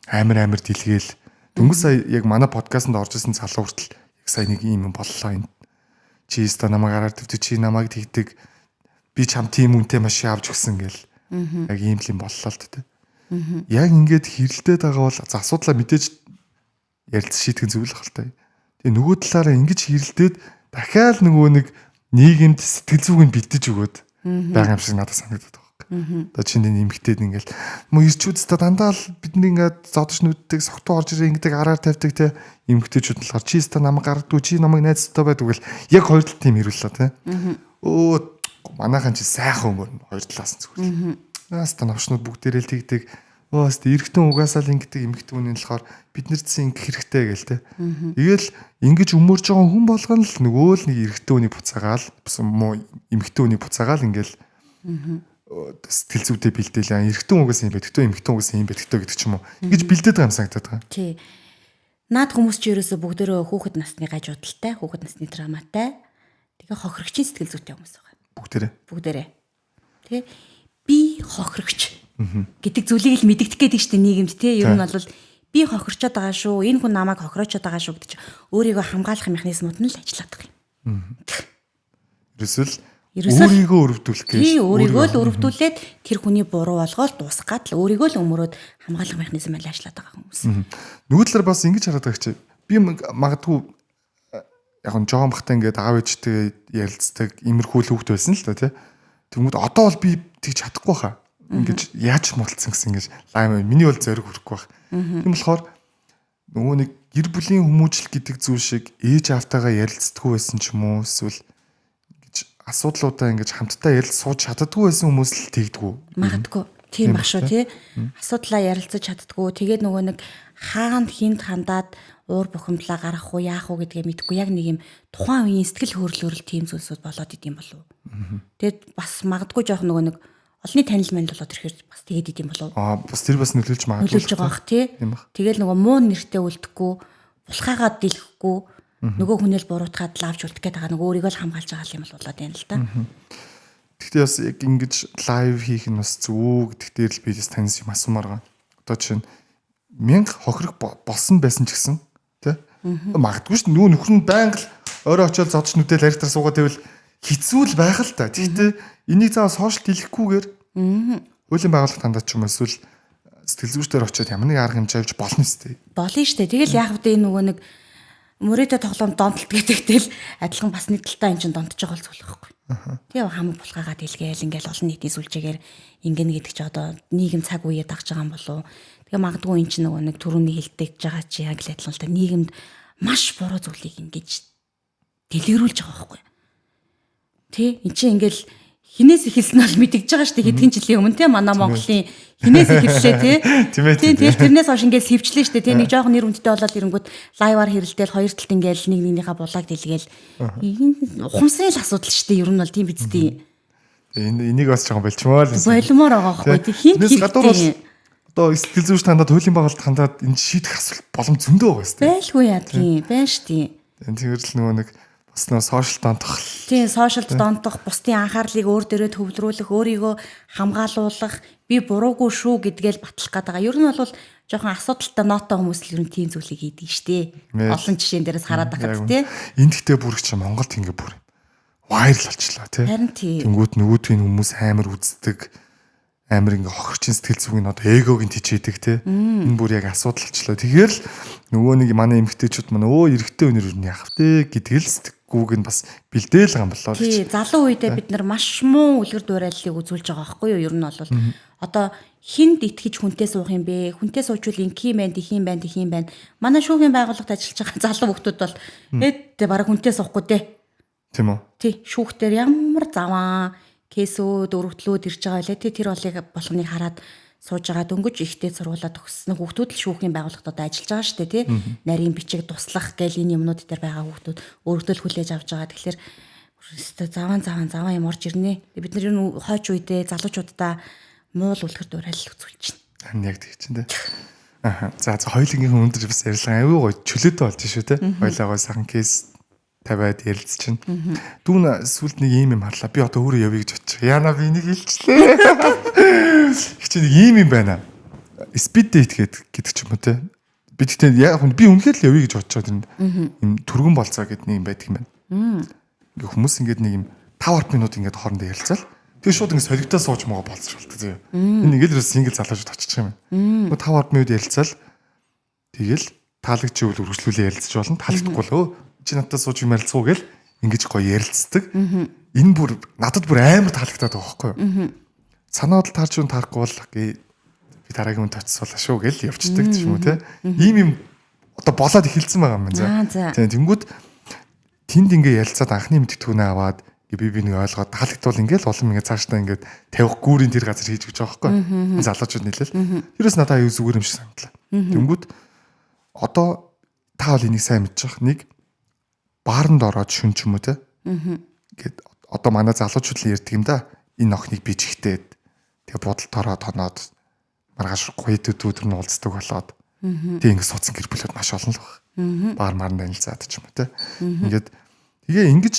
амар дэлгээл дөнгөж сая яг манай подкастт орж исэн залуу хүртэл яг сая нэг юм боллоо энэ. Чи өстө намайг араар дэвтэ чи намайг тэгдэг. Би чам тийм үнэтэй машин авч өгсөн гэл. Яг ийм л юм боллоо л тэ. Яг ингээд хэрэлдээд байгаа бол асуудлаа мэдээж ярилц шийтгэн зүйл хальтай. Тэгээ нөгөө талаараа ингэж хэрэлдээд дахиад нөгөө нэг нийгэмд сэтгэл зүгийг бэлдэж өгөөд байгаа юм шиг надад санагдаад байна. Одоо чиний нэмэгдээд ингээл мөн ирчүүдтэй дандаа л бидний ингээд зодож нүддэг согтуу орж ирээ ингээд араар тавьдаг те эмэгтэйчүүд болохоор чи өстө намайг гардгүй чи намайг найзтай байдаг гэл яг хоёр талт тийм ирүүлээ те. Өө манайхан чи сайхан өмөр хоёр талаас нь зүгээр. Наста навчнууд бүгдээрээ л тэгдэг. Өө өстө эргэтэн угаасаа л ингээд эмэгтэйний болохоор бид нар зэн ингэх хэрэгтэй гээл те. Тэгэл ингэж өмөрж байгаа хүн болгоно л нөгөө л нэг эргэтэн үнийг буцаагаал муу эмэгтэй үнийг буцаагаал ингээл сэтгэл зүйтэй бэлдээл эргэтэн угаас юм бэ, тэгтээ эмэгтэн угаас юм бэ, тэгтээ гэдэг ч юм уу. Ингэж бэлдээд байгаа юм санагдаад байгаа. Тий. Наад хүмүүс ч ерөөсө бүгдөө хүүхэд насны гажуудалтай, хүүхэд насны драматай. Тэгээ хохирогчийн сэтгэл зүйтэй хүмүүс байгаа. Бүгдээрээ. тий. Би хохирогч гэдэг зүйлийг л мэддэх гэдэг чинь нийгэмд тий. Ер нь бол би хохирчод байгаа шүү. Энэ хүн намайг хохироочод байгаа шүү гэдэг чинь өөрийгөө хамгаалах механизмууд нь л ажиллаад байгаа юм. Ерөөсөл өөрийгөө өрөвдүүлэх гэж. Тий, өөрийгөө л өрөвдүүлээд тэр хүний буруу болгоод дуусгаад л өөрийгөө л өмөрөөд хамгаалах механизм байл ажиллаад байгаа хүмүүс. Нөгөө талаар бас ингэж хараад байгаа чи. Би магадгүй яг нь жоон бахтай ингээд аав ээжтэй ярилцдаг имерхүүл хүүхд байсан л да тий. Тэгмүүд одоо бол би тэгж чадахгүй хаа. Ингээд яаж мулцсан гэсэн ингэж лайм миний бол зориг хүрэхгүй байх. Тийм болохоор нөгөө нэг гэр бүлийн хүмүүжил гэдэг зүйл шиг ээж аавтайгаа ярилцдаггүй байсан ч юм уу эсвэл ингэж асуудлуудаа ингэж хамтдаа ярилцсууж чаддаггүй байсан хүмүүс л тэгдэггүй. Магадгүй. Тийм баг шүү тий. Асуудлаа ярилцаж чаддаггүй. Тэгээд нөгөө нэг хаана хинт хандаад уур бухимдлаа гаргах уу яах уу гэдгээ мэдэхгүй яг нэг юм тухайн үеийн сэтгэл хөдлөлөөр тийм зүйлсүүд болоод идэм болов. Тэгээд бас магадгүй жоох нөгөө нэг олонний танил манд болоод ирэхээр бас тэгээд идэм болов. Бас тэр бас нөлөөлж магадгүй. Нөлөөлж байгаа бах тий. Тэгэл нөгөө муу нэртэй үлдэхгүй, булхаагаад дэлгэхгүй, нөгөө хүнэл буруутгаад лавж үлдэх гээд байгаа нөгөө өөрийгөө л хамгаалж байгаа юм бол болоод байна л да. Гэхдээ бас яг ингэж лайв хийх нь бас зүг гэдэгтэр л би бас таньс юм асуумаар байгаа. Одоо чинь 1000 хохирох болсон байсан ч гэсэн тий. Магадгүй шүү нөгөө нөхөр нь байнга л өөрөө очиод зодч нүдэл харьтар суугаад байвал хэцүү л байх л та. Гэхдээ энийг заавал сошиал дэлгэхгүйгээр хуулийн байгууллага тандаад ч юм эсвэл сэтгэл зүйчдэр очиод ямар нэг арга хэмжээ авч болно сте. Болно штэ. Тэгэл яг үдэ нөгөө нэг мөрөөдө тоглоом донтолт гэдэгтэл адилхан бас нэг талтай эн чин донтож байгаа л зүйл байхгүй. Тэгээ хамаг булгаагаад хэлгээл ингээл олон нийтийн сүлжээгээр ингэнэ гэдэг чи одоо нийгэм цаг үеэ дагж байгаа юм болов. Тэгээ магадгүй эн чин нөгөө нэг төрөний хэлдэгж байгаа чи яг л адилхан л та нийгэмд маш буруу зүйлийг ингэж дэлгэрүүлж байгаа байхгүй. Тэ эн чинь ингээл хинээс ихэлсэн бол мэдэгж байгаа шүү дээ хэдхэн жилийн өмнө те манай Монголын хинээс ихэллээ те. Тийм тэрнээс хойш ингээл сэвчлээ шүү дээ те нэг жоохон нэр хүндтэй болоод ирэнгүүт лайваар хэрэлдээл хоёр талд ингээл нэг нэгнийхээ булааг дэлгээл ухамсарын л асуудал шүү дээ ер нь бол тийм биз дээ. Энийг бас жоохон болчмоо л. Болмоор байгаа байхгүй хинт хэрэгтэй. Одоо сэтгэл зүйч тандаад хуулийн байгуулалт тандаад энэ шийдэх асуулт боломж зөндөө байгаа шүү дээ. Байлгүй яадгийн байна шүү дээ. Тэгэхээр л нөгөө нэг нөө сошиал донтох. Тийм, сошиалд донтох, бусдын анхаарлыг өөр дөрөө төвлөрүүлэх, өөрийгөө хамгаалуулах, би буруугүй шүү гэдгээл батлах гэдэг. Ер нь бол жоохон асуудалтай нотой хүмүүс л ер нь тийм зүйлийг хийдэг штэ. Олон жишээн дээрээс хараад байхад тий. Энд гэхдээ бүр чи Монголд ингэ бүр вайрал болчлаа тий. Харин тий. Тэнгүүт нөгөөдгийн хүмүүс амар үздэг. Амар ингээ хохирчин сэтгэл зүгийн одоо эгог нь тижээдэг тий. Энэ бүр яг асуудал болчлаа. Тэгэхээр л нөгөө нэг манай эмгтээчүүд маань эрэгтэй өнөр юу яах вэ гэдгээл гүүг нь бас бэлдээл байгаа юм болоо л. Тий, залуу үедээ бид нар маш муу үлгэр дуурайллыг үзүүлж байгаа байхгүй юу? Ер нь бол одоо хинд итгэж хүнтэй суух юм бэ? Хүнтэй суучвал инх юм байна, тэх юм байна, тэх юм байна. Манай шүүхийн байгууллагад ажиллаж байгаа залуу хүмүүс бол бараг хүнтэй суухгүй дээ. Тийм үү? Тий, шүүхтэр ямар заваа кейсүүд өргөдлөөд ирж байгаа байлээ. Тэр болыг болгоныг хараад сууж байгаа дөнгөж ихтэй сургуулаа төгссөн хүүхдүүд л шүүхийн байгууллагад ажиллаж байгаа шүү дээ тий. Нарийн бичиг туслах гээл энэ юмнууд дээр байгаа хүүхдүүд өргөдөл хүлээж авч байгаа. Тэгэхээр заваа юм орж ирнэ. Бид нар энэ хойч үедээ залуучуудаа муул үлгэр дуурайлал үзүүлж байна. Харин яг тийм чинь тий. За хоёулынгийн өндөр бас ярилцлага аюу гой чөлөөтэй болж шүү тий. Хоёулаа сайхан кейс тавиад ярилцж чинь. Дүүн сүлд нэг ийм юм харлаа. Би одоо өөрөө явъя гэж бодчих. Яна би энийг хэлчихлээ. Их чи нэг ийм юм байна. Speed date гэдэг ч юм уу те. Би тэгтээ яг би үнэхээр л явъя гэж бодож байгаа юм түргэн болцоо гэдэг нэг юм байдаг юм байна. Ингээ хүмүүс ингээд нэг юм 5 минут ингээд хоорондоо ярилцаал. Тэгээ шууд ингээд солигдоо сууж байгаа болцож болтой зөө. Энэ ингээд л сингл залуучууд очих юм байна. 5 минут ярилцаал. Тэгэл таалагчийн үйл үргэлжлүүлээ ярилцж болно. Таалагдахгүй л чи надад сууж юм ярилцгуу гэл ингэж гоё ярилцдаг. Энэ бүр надад бүр амар таалагдаад байгаа байхгүй юу? Санаад таарч юу таарахгүй бол би дараагийн үнд очисуулаа шүү гэл явцдаг тийм үү те. Ийм юм одоо болоод эхэлсэн байгаа юм байна. За. Тэнгүүд тэнд ингээ ярилцаад анхны мэдтгүүнээ аваад би нэг ойлгоод таалагдвал ингээл улам ингээ цаашдаа ингээ тавих гүүрийн тэр газар хийж гэж байгаа байхгүй юу? Залуучууд нийлэл. Тэрээс надад аюу зүгээр юм шиг санагдлаа. Тэнгүүд одоо та бол энийг сайн мэдчих. Нэг бааранд ороод шүн ч юм уу те. Гэт одоо манай залуучууд л ярьдаг юм да. Энэ охиныг би чихтэй. Тэгээ будалд ороод хоноод маргааш гуйдүүд өдөр нь уулздаг болоод тэгээ ингэ суудсан гэр бүлүүд маш олон л баг. Баар маран танилцаад ч юм уу те. Ингээд тэгээ ингэж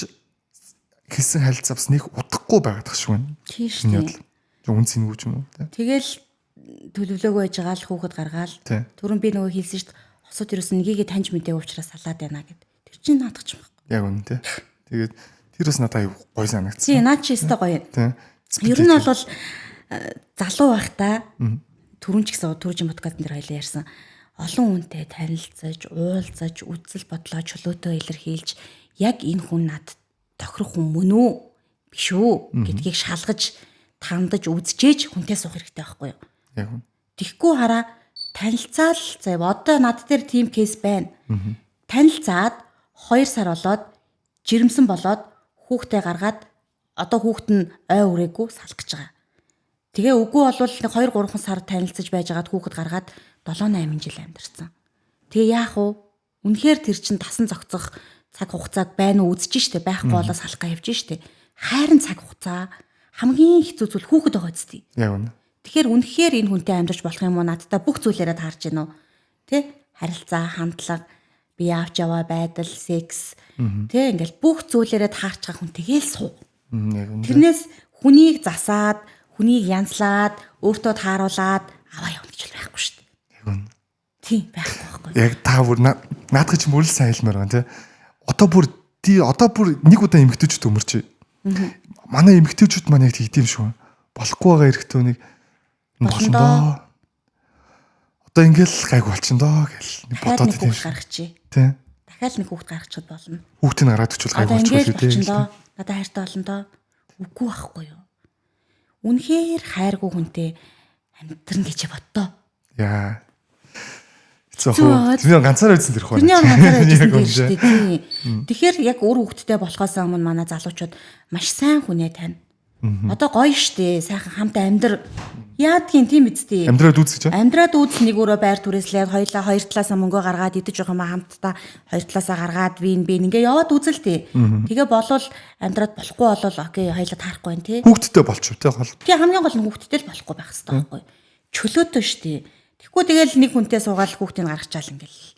хэлсэн харилцаа бас нэг удахгүй байгаад тах шиг байна. Тийм шүү дээ. Үн цэнгүү ч юм уу те. Тэгэл төлөвлөөгөө байж байгаа л хүүхэд гаргаал. Түрүүн би нөгөө хэлсэн шүү дээ. Хосууд ерөөс нёгийгээ таньж мэдээгүй учраас салаад байна гэд. Тэр чинь наадах ч юм байна. Яг үнэ те. Тэгээд тэр бас надад гоё санагдсан. Тийм наад чи өстой гоё. Тийм. Ер нь бол залуу байхдаа түрүүн ч гэсэн түрүүжин подкастн дээр хоёлаа ярьсан. Олон хүнтэй танилцаж, уулзаж, үзэл бодлоо чөлөөтөө илэрхийлж яг энэ хүн над тохирох хүн мөн үү? Биш үү гэдгийг шалгаж, тандаж, үзчихээж хүнтэй суух хэрэгтэй байхгүй юу? Яг үнэ. Тэгхгүй хараа танилцаал заа одоо над дээр тийм кейс байна. Танилцаад 2 сар болоод жирэмсэн болоод хүүхдээ гаргаад одоо хүүхэд нь ой үрээгүй салах гэж байгаа. Тэгээ үгүй болвол 2-3 сар танилцаж байжгаад хүүхэд гаргаад 7-8 жил амьдарсан. Тэгээ яах вэ? Үнэхээр тэр чин тасан зогцох цаг хугацааг байна уу үзэж штэ байхгүй болоо салах га явж штэ. Хайрын цаг хугацаа хамгийн хэцүү зүйл хүүхэд байгаа зү. Яг үнэ. Тэгэхээр үнэхээр энэ хүнтэй амьдарч болох юм уу надтай бүх зүйлээрээ таарч гинөө. Тэ? Харилцаа, хандлага, бие авч яваа байдал, секс. Тэ ингээл бүх зүйлээрээ таарч байгаа хүн тэгээл суу. Яг үнэ. Тэрнээс хүнийг засаад, хүнийг янзлаад, өөртөө тааруулаад аваа явна гэж байхгүй шүү дээ. Яг үнэ. Тийм байхгүй байхгүй. Яг та бүр наадах чинь мөрөл сайн хэлмээр байна те. Одоо бүр нэг удаа эмгтээчүүд өмөрч. Манай эмгтээчүүд маань яг тийм шүү. Болохгүй байгаа эрэгтөөнийг болно доо. Одоо ингээл гайг болчихно доо гэл нэг бодоод тийм шүү. Гаргачих. Тий. Дахиад нэг хүүхд гаргачиход болно. Хүүхдийг гаргаад өчвөл гайг болчихгүй шүү дээ. Надад хайртай болно доо. Үгүй байхгүй юу. Үнэхээр хайргүй хүнтэй амьдрын гэж боддоо. Яа. Тэр ганцаараа үзсэн тэрх байна. Тэр ганцаараа үзсэн шүү дээ. Тэгэхээр яг өөр хүүхдтэй болохоос өмнө манай залуучууд маш сайн хүнээ тань. Одоо гоё штэ сайхан хамтаа амьдр. Яадгийн тийм үсттэй. Амьдраад үз гэж. Амьдраад үз нэг өрөө байр түрээслээд хоёлаа хоёр талаасаа мөнгө гаргаад идэж явах юм хамтдаа хоёр талаасаа гаргаад вин ингээ яваад үзэлтэй. Тэгээ болвол амьдраад болохгүй болвол окей хоёлаа таарахгүй байх тий. Хүүхдтэй болчих тий гол. Тэгээ хамгийн гол нь хүүхдтэй л болохгүй байх хэрэгтэй байхгүй. Чөлөөтэй штэ. Тэгэхгүй тэгэл нэг хүнтэй суугаад хүүхдийг гаргачаал ингээл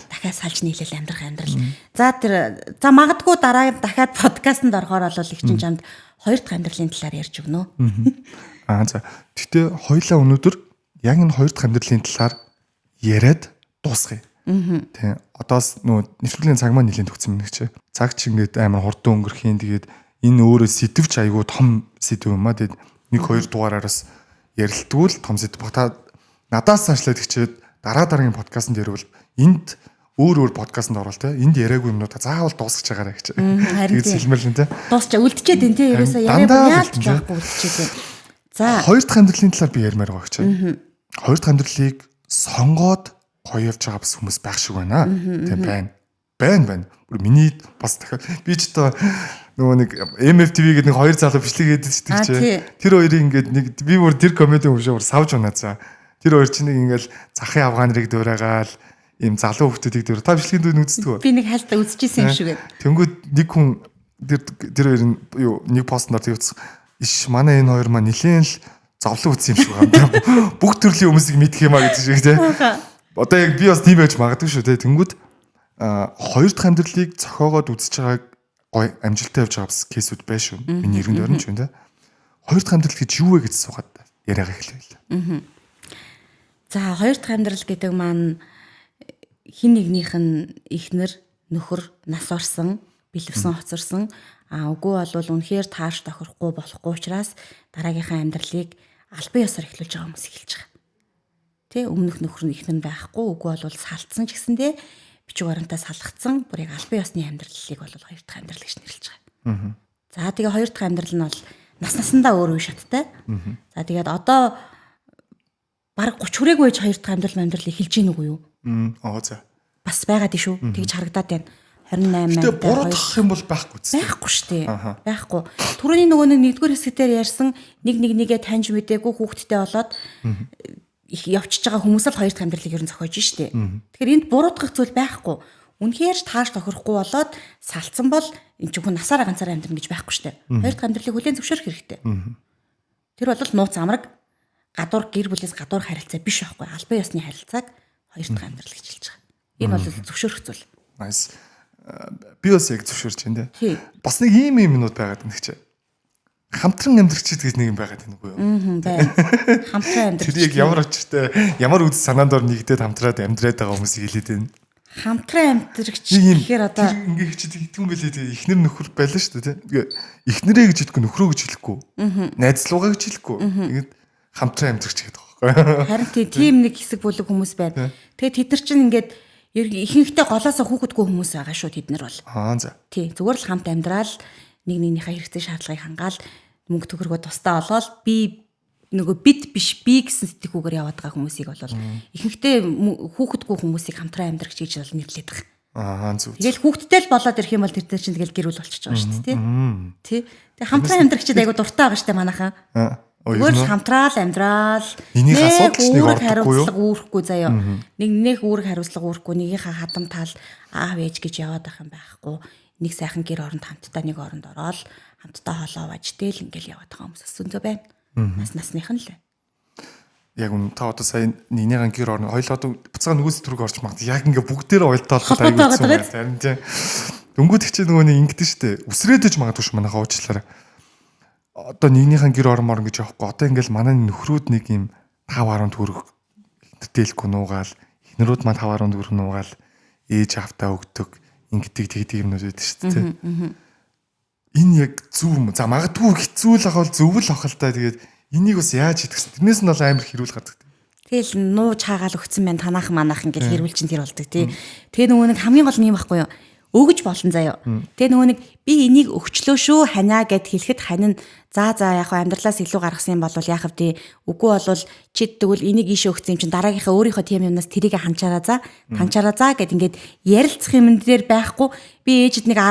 дахиад салж нийлэл амьдрал. За магадгүй дараа дахиад подкастт орохоор бол их чинь чамд хоёр дахь амьдралын талаар ярьж өгнө. За. Гэтэ хоёлаа өнөөдөр яг энэ хоёр дахь амьдралын талаар яриад дуусгая. Тэ. Одоос нэвтрүүлгийн цаг маань нэлээд төгсөн мэнэ гэж. Цаг чи ингээд амар хурдан өнгөрөх юм. Тэгээд энэ өөрөө сэтвч айгүй том сэтв юм а. Тэгээд 1-2 дугаараараас ярилтгүй л том сэтв. Та надаас цаашлаад хичээд дараагийн подкастт дээрвэл энд өөр подкастт орвол те энд яриаггүй юмнуудаа заавал дуусгаж байгаарай гэж. Тэгээд сэлмэрлэн те. Дуусчаа үлдчихэд энэ те ерөөсөө яриад байхгүй үлдчихэд. За. Хоёр дахь амьдралын талаар би ярмаар байгаа гэж. Хоёр дахь амьдралыг сонгоод гоё явж байгаа бас хүмүүс байх шиг байна. Тийм байна. Байна. Бүр миний бас дахиад би ч одоо нөгөө нэг MFTV гэдэг нэг хоёр залуу бичлэг хийдэг шүү дээ. Тэр хоёрыг ингээд нэг би бүр тэр комеди өмшөөр савж унаа за. Тэр хоёр чинь ингээл захын афганарыг дуурайгаал ийм залуу хүмүүсийг дүүр. Та бичлэгийн дүү үздэг үү? Би нэг хальтаа үзчихсэн юм шиг байна. Тэнгүүд нэг хүн тэр хоёрын юу нэг постноор тэгвц иш манай энэ хоёр маань нилээн л зовлон үтсэн юм шиг байна. Бүх төрлийн хүмүүсийг мэдэх юм а гэж шиг тий. Одоо яг би бас тийм байж магадгүй шүү тий. Тэнгүүд хоёр дахь амьдралыг зохиогоод үзэж байгааг гой амжилттай явж байгаа бас кейсүүд байна шүү. Миний эргэн тойрон ч юм тий. Хоёр дахь амьдрал гэж юу вэ гэж суугаад яриага эхлэв. За хоёр дахь амьдрал гэдэг маань хин нэгнийх нь ихнэр нөхөр нас орсон, бэлэвсэн хоцорсон. Үгүй болвол үнэхээр тааш тохирохгүй болохгүй учраас дараагийнхаа амьдралыг албан ёсоор эхлүүлж байгаа хүмүүс эхэлж байгаа. Тэ өмнөх нөхөр нь ихнэр байхгүй, үгүй болвол салцсан ч гэсэндээ бичиг баримтаа салгацсан бүр яг албан ёсны амьдралыг бол хоёр дахь амьдрал гэж нэрлэж байгаа. За тэгээ хоёр дахь амьдрал нь бол нас насандаа өөр үе шаттай. За тэгээд одоо бараг 30 хүрээгүй байж хоёр дахь амьдрал эхэлж гин үгүй юу? За. Бас байгаад шүү. Тэгж харагдаад байна. 28 тэгээ буруудах юм бол байхгүй ч. Байхгүй шүү дээ. Байхгүй. Түрүүний нөгөө нэгдүгээр хэсгээр ярьсан нэгээ таньж мэдээгүй хүүхэдтэй болоод их явчихж байгаа хүмүүс л хоёр дахь амьдралыг ер нь зохиож штэ. Тэгэхээр энд буруудах зүйл байхгүй. Үнэхээр тааш тохирохгүй болоод салцсан бол энэ чинь хүн насаараа ганцаараа амьдрна гэж байхгүй штэ. Хоёр дахь амьдралыг хүлээн зөвшөөрөх хэрэгтэй. Тэр бол нууц амраг гадуур гэр бүлээс гадуур харилцаа биш байхгүй. Албан ёсны харилцааг хоёр дахь амьдрал гэж хэлж байгаа. Энэ бол зөвшөөрөх зүйл. Nice. би бас яг зөвшөөрч байна тий. бас нэг ийм юмнууд байгаад байна гэж хамтран амьдрагчид гэж нэг юм байгаад байна уу байна хамтран амьдрагч тэр яг ямар очиртай ямар үз санаанд ор нэгдээд хамтраад амьдраад байгаа хүмүүсийг хэлээд байна хамтран амьдрагч гэхээр одоо ингээ хичээд итгэн байлээ тэгээ ихнэр нөхөр байлаа шүү дээ тэгээ ихнэрээ гэж хэлэхгүй нөхрөө гэж хэлэхгүй найзлуугаа гэж хэлэхгүй ингээд хамтран амьдрагч гэдэг байгаа харин тийм нэг хэсэг бүлэг хүмүүс байна тэгээ тэд нар чинь ингээд ихэнхдээ голоосоо хүүхэдгүй хүмүүс байгаа шүү тэд нар бол за тий зүгээр л хамт амьдрал нэг нэгнийхээ хэрэгцээ шаардлагыг хангаал мөнгө төгрөгөө тусдаа олоод би нөгөө бид биш би гэсэн сэтгүүгээр яваад байгаа хүмүүсийг бол ихэнхдээ хүүхэдгүй хүмүүсийг хамтран амьдрагч гэж бол нэрлэдэг байгаа. Зүг. Тэгэл хүүхэдтэй л болоод ирэх юм бол тэр чинь тэгэл гэр бүл болчихж байгаа шүү дээ тий. Тэгээ хамтран амьдрагчид айгу дуртай байгаа шүү дээ манайхаа. Зүгээр л хамтраал амьдрал. Энийг асуудал ч нэг ордоггүй юу? Үүрэхгүй заяа. Нэг үүрэг хариуцлага үүрэхгүй нэгийнхээ хадам тал аав ээж гэж яваад байх юм байхгүй. Нэг сайхан гэр оронд хамтдаа нэг оронд ороод хамтдаа хоолоо аж тэл ингээл яваад байгаа хүмүүс зөндөө байна. Насных нь л. Яг үн та одоо сая нэгнийхэн гэр орно хоёул одоо буцаага нөгөөс төрөг орж магад яг ингээ бүгдээрээ ойлтоолоход аягүй хэцүү байна. Харин тийм. Дөнгөж их чи нөгөө нэг ингэдэж штэ. Үсрээдэж магадгүй ш манайхаа уучлаарай. Одоо нэгнийхэн гэр ормоор гэж явахгүй. Одоо ингээл манай нөхрүүд нэг юм 5-10 төгрөг тэтэлгүй нуугаал, эхнэрүүд маань 5-10 төгрөг нуугаал, ээж автаа өгдөг, ингэдэг тэгдэг юмнууд байдаг штэ тийм. Энэ яг зөв юм. За магадгүй хэцүү л ахвал зөв л ахал та тэгээд энийг бас яаж хийдэгсэн. Тэрнээс нь бол амар хэрүүл гардаг. Тэгэл нууж хаагаал өгсөн байна танах манах ингээл хэрүүл чин тэр болдог тий. Тэгээ нөгөө нэг хамгийн гол нь юм байхгүй юу? Өгж болон заяа. Тэгээ нөгөө нэг би энийг өгчлөө шүү ханаа гэд хэлэхэд хань нь за яг амьдралаас илүү гаргасан юм бол яах вэ? Үгүй болвол чид тэгвэл энийг ийшээ өгсөн юм чин дараагийнхаа өөрийнхөө тийм юмнаас тэрийг ханчаараа за гэд ингээд ярилцах юм дээр байхгүй би ээжид нэг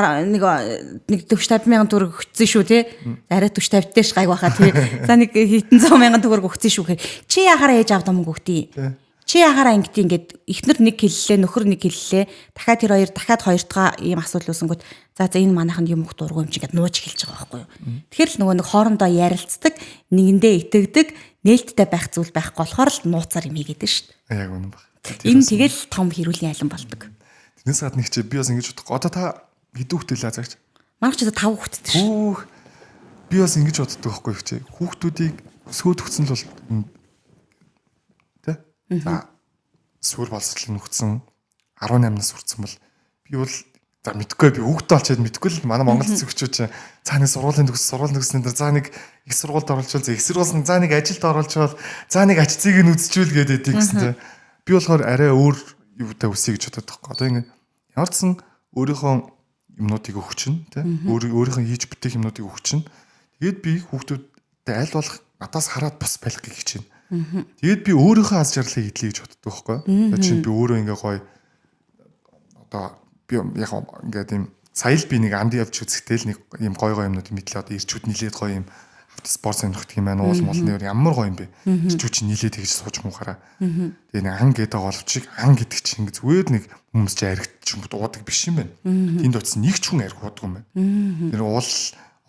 40-50,000 төгрөг өгсөн шүү тий. Арай 40-50 дээш гайг байхаа тий. За нэг хэдэн 100,000 төгрөг өгсөн шүү гэхээр чи яхаараа ээж авд мөнгө өгтий. Чи яхаараа ингээд эхнэр нэг хэллээ, нөхөр нэг хэллээ. Дахиад тэр хоёр дахиад хоёртгаа ийм асуудал үүсэнгүүт за энэ манайханд юм өгт ургуу юм чи ингээд нууж эхэлж байгаа байхгүй юу. Тэгэхээр л нөгөө нэг хоорондоо ярилцдаг, нэгэндээ итгэдэг, нээлттэй байх зүйл байхгүй болохоор л нууцаар юм хийгээд шүү дээ. Яг үнэн баг. Энэ тэгэл том хэрүүлийн айлан болдог. Тэрнээс гадна их чи би бас ингэж бодох. Одоо та хэдэн хүүхдтэй лээ зааж? Манайх ч 5 хүүхдтэй шүү. Би бас ингэж боддог байхгүй их чи. Хүүхдүүдийг өсгөөд өгсөн л бол за сүр боловсрол нөхцөн 18 нас хүрсэн бол би бол за мэдгүй би хүүхдээ олчаад мэдгүй л манай Монгол цэцэгчүүд чинь цааны сургуулийн төгссөн дээр за нэг их сургуульд оруулчвал за их сургуулийн за нэг ажилд оруулчвал за нэг ач цэгийг нь үзчихвэл гэдэг гэсэн чинь би болохоор арай өөр юутай өсөе гэж боддог байхгүй. Одоо ингэ ямар ч сан өөрийнхөө юмнуудыг өгчин тийм өөрийнхөө хийж бүтээх юмнуудыг өгчин. Тэгээд би хүүхдүүдтэй аль болох надаас хараад бас байх гэж хичээнэ. Тэгээд би өөрийнхөө аз жаргалыг эдлэе гэж боддог байхгүй. Тэгээд чинь би өөрөө ингээ гоё одоо би яг ингээд юм сая л би нэг амд явж үзэхтэл нэг юм гоё юмнууд мэдлээ одоо ирчүүд нилээд гоё юм автоспорт сонирхдаг юм байна. Уул молны ямар гоё юм бэ. Ирчүүд чинь нилээд тэгж сууж муухаараа. Тэгээд нэг ан гэдэг оловчиг ан гэдэг чинь ингээ зүгээр нэг хүмүүс чи аригдчих юм дуудаг биш юм байна. Тэнд утсан нэг ч хүн ариг уудаг юм байна. Тэр уул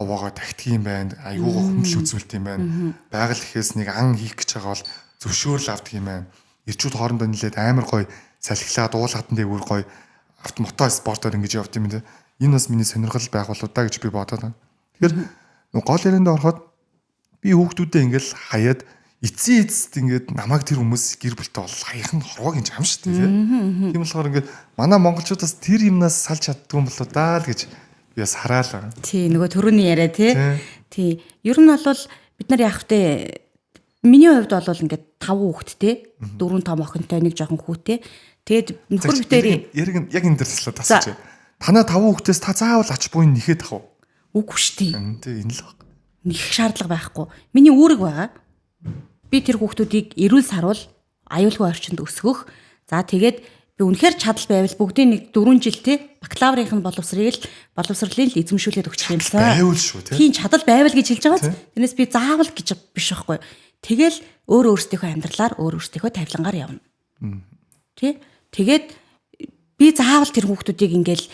овоогоо тагтдаг юм байна. Аюугаа хүмэл үзүүлт юм байна. Байгаль ихээс нэг ан хийх гэж байгаа бол зөвшөөрөл авдаг юм байна. Ирчүүд хоорондоо нилээд амар гоё салхилаад уул хатан дээгүүр гоё автомото спортоор ингэж явд юм даа. Энэ бас миний сонирхол байх болоо да гэж би бодоод байна. Тэгэхээр гол ярианд ороход би хүүхдүүдээ ингээл хаяад эцсийн эцэст ингээд намайг тэр хүмүүс гэр бүлтэй бол хаях нь хорвоог юм ам шүү дээ. Тийм болохоор ингээд манай монголчуудаас тэр юмнаас салж чаддгүй юм болоо да л гэж би бас хараалаа. Тий нөгөө төрөний яриа тий. Ер нь бол бид нар яах вэ? Миний хувьд бол ингээд 5 хүүхэдтэй, 4 том охинтой, нэг жоохон хүүтэй. Тэгээд нөхөр битэрийн яриг яг энэ дээр таслаад тасч. Танаа 5 хүүхдээс та заавал ач буйн нэхэд ах уу? Үгүй шүү дээ. Тэ энэ л баг. Нэх шаардлага байхгүй. Миний үүрэг байгаа. Би тэр хүүхдүүдийг эрүүл саруул, аюулгүй орчинд өсгөх. За тэгээд би үнэхээр чадал байвал бүгдийн нэг 4 жил бакалаврын боловсрыг л эзэмшүүлээд өгчих юмсан. Байвал шүү тийм чадал байвал гэж хэлж байгаа. Тэрнээс би заавал гэж биш байхгүй. Тэгэл өөрсдийнхөө амьдралаар өөрсдийнхөө тавилангаар явна. Тэ? Тэгээд би заавал тэр хүүхдүүдийг ингээл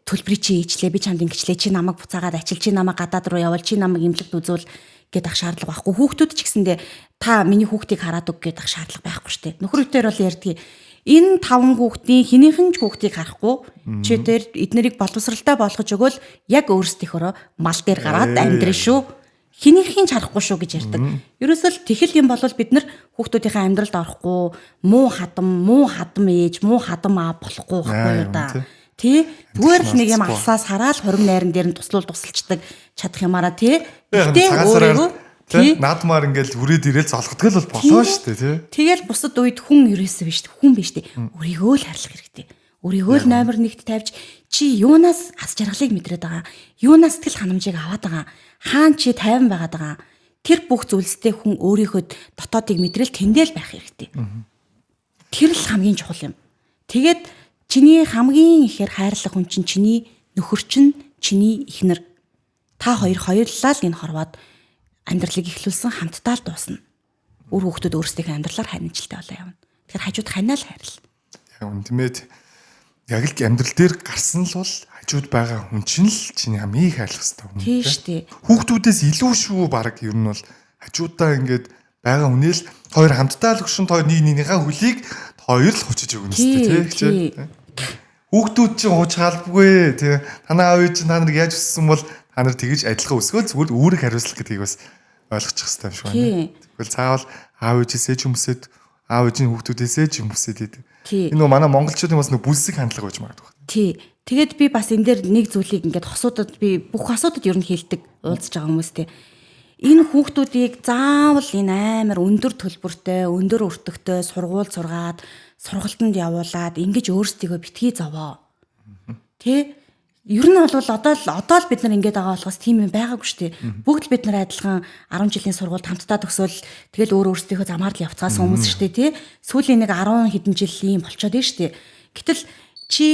төлбөрийг чи ээчлээ, би чамд ингэчлээ, чи намайг буцаагаад ачил, чи намайг гадаад руу явуул, чи намайг имлэгт үзүүл гэдэг ах шаардлага байхгүй. Хүүхдүүд ч гэсэндээ та миний хүүхдийг хараад өг гэдэг ах шаардлага байхгүй шүү дээ. Нөхөр үтээр бол ярьдгийг Энэ 5 хүүхдийн хинийхэн ч хүүхдийг харахгүй чи тэр эднэрийг боловсралтай болгож өгөөл яг өөрсдийнхөө мал дээр гараад амьдрын шүү. Хинийхийг ч харахгүй шүү гэж ярьдаг. Ерөөсөө л тэхэл юм бол бид нар хүүхдүүдийнхээ амьдралд орохгүй, муу хадам ээж, муу хадам аа болохгүй байхгүй юу да. Тэ зүгээр л нэг юм алсаас хараад хурим найран дээр нь тусалцдаг чадах юмараа тий. Гэтэ өөрөө тий наадмаар ингээл хүрээд ирээл золгодог л болоо шүү дээ тий. Тэгэл бусад үед хүн ерөөсөө биш хүн биш тий. Өөрийгөө л харьлах хэрэгтэй. Өөрийгөө л номер 1-т тавьж чи юунаас аз жаргалыг мэдрээд байгаа. Юунаас сэтгэл ханамжийг аваад байгаа. Хаан чи тайван байгаад байгаа. Тэр бүх зүйлстэй хүн өөрийнхөө дотоодыг мэдрэл тэндэл байх хэрэгтэй. Тэр л хамгийн чухал юм. Тэгээд чиний хамгийн ихээр хайрлах хүн чинь чиний нөхөр чинь чиний эхнэр. Та хоёрлаа л энэ хорвоод амьдралыг эхлүүлсэн хамтдаа л дуусна. Үр хүүхдүүд өөрсдийнхээ амьдралаар ханичлалтай болоо явна. Тэгэхээр хажууд ханаа л хайрлаа. Яг үнтэмээд яг л амьдрал дээр гарсан л бол хажууд байгаа хүн чинь л чиний хамгийн их хайрлах хэрэгтэй хүн. Тийм шүү дээ. Хүүхдүүдээс илүү шүү баг ер нь бол хажуудаа ингээд байгаа хүнээс хоёр хамтдаа л өгшин хоёр нэгнийхээ хөлийг хоёр л хочиж өгнө үстэй тий. Хүүхдүүд чинь хууч хаалбгүй тий. Танаа аав чинь та нарыг яаж өссөн бол та нар тэгэж адилхан өсгөөл зүгээр үүрэг хариуцлах гэдгийг бас ойлгочих хэрэгтэй юм шиг байна. Тэгвэл цаавал аав ээжээсээ ч хүмүүсэд аав ээжийн хүүхдүүдээсээ ч хүмүүсэд идэг. Энэ нөө манай монголчуудын бас нэг бүлсэг хандлага байж магадгүй. Тий. Тэгээд би бас энэ дээр нэг зүйлийг ингээд би бүх асуудад ер нь хэлдэг уулзж байгаа хүмүүстэй. Энэ хүүхдүүдийг заавал энэ амар өндөр төлбөртэй, өндөр өртөгтэй сургууль сургаад, сургалтанд явуулаад ингэж өөрсдийгөө битгий зовоо. Тэ? Ер нь бол одоо л бид нар ингэж байгаа болохоос тийм юм байгаагүй шүү дээ. Бүгд бид нар адилхан 10 жилийн сургуульд хамтдаа төгсөөл тэгэл өөрсдийнхөө замаар л явцгаасан хүмүүс шүү дээ, тий? Сүүлийн нэг 10 хэдэн жил ийм болчиход байна шүү дээ. Гэтэл чи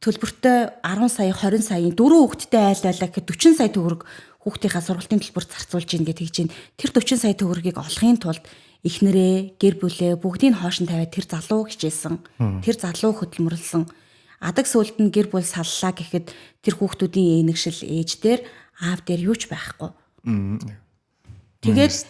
төлбөртэй 10 сая, 20 саяын 4 хүүхэдтэй айлаа гэхэд 40 сая төгрөг хүүхдийнхаа сургалтын төлбөрт зарцуулж ийн гэж чинь тэр 40 сая төгрөгийг олохын тулд эхнэрээ, гэр бүлээ бүгдийг хоош нь тавиад тэр залуу хичээсэн. Тэр залуу хөдөлмөрлсөн. Адаг сүлд нь гэр бүл саллаа гэхэд тэр хүүхдүүдийн ээнэгшил ээж дээр аав дээр юу ч байхгүй. Тэгээд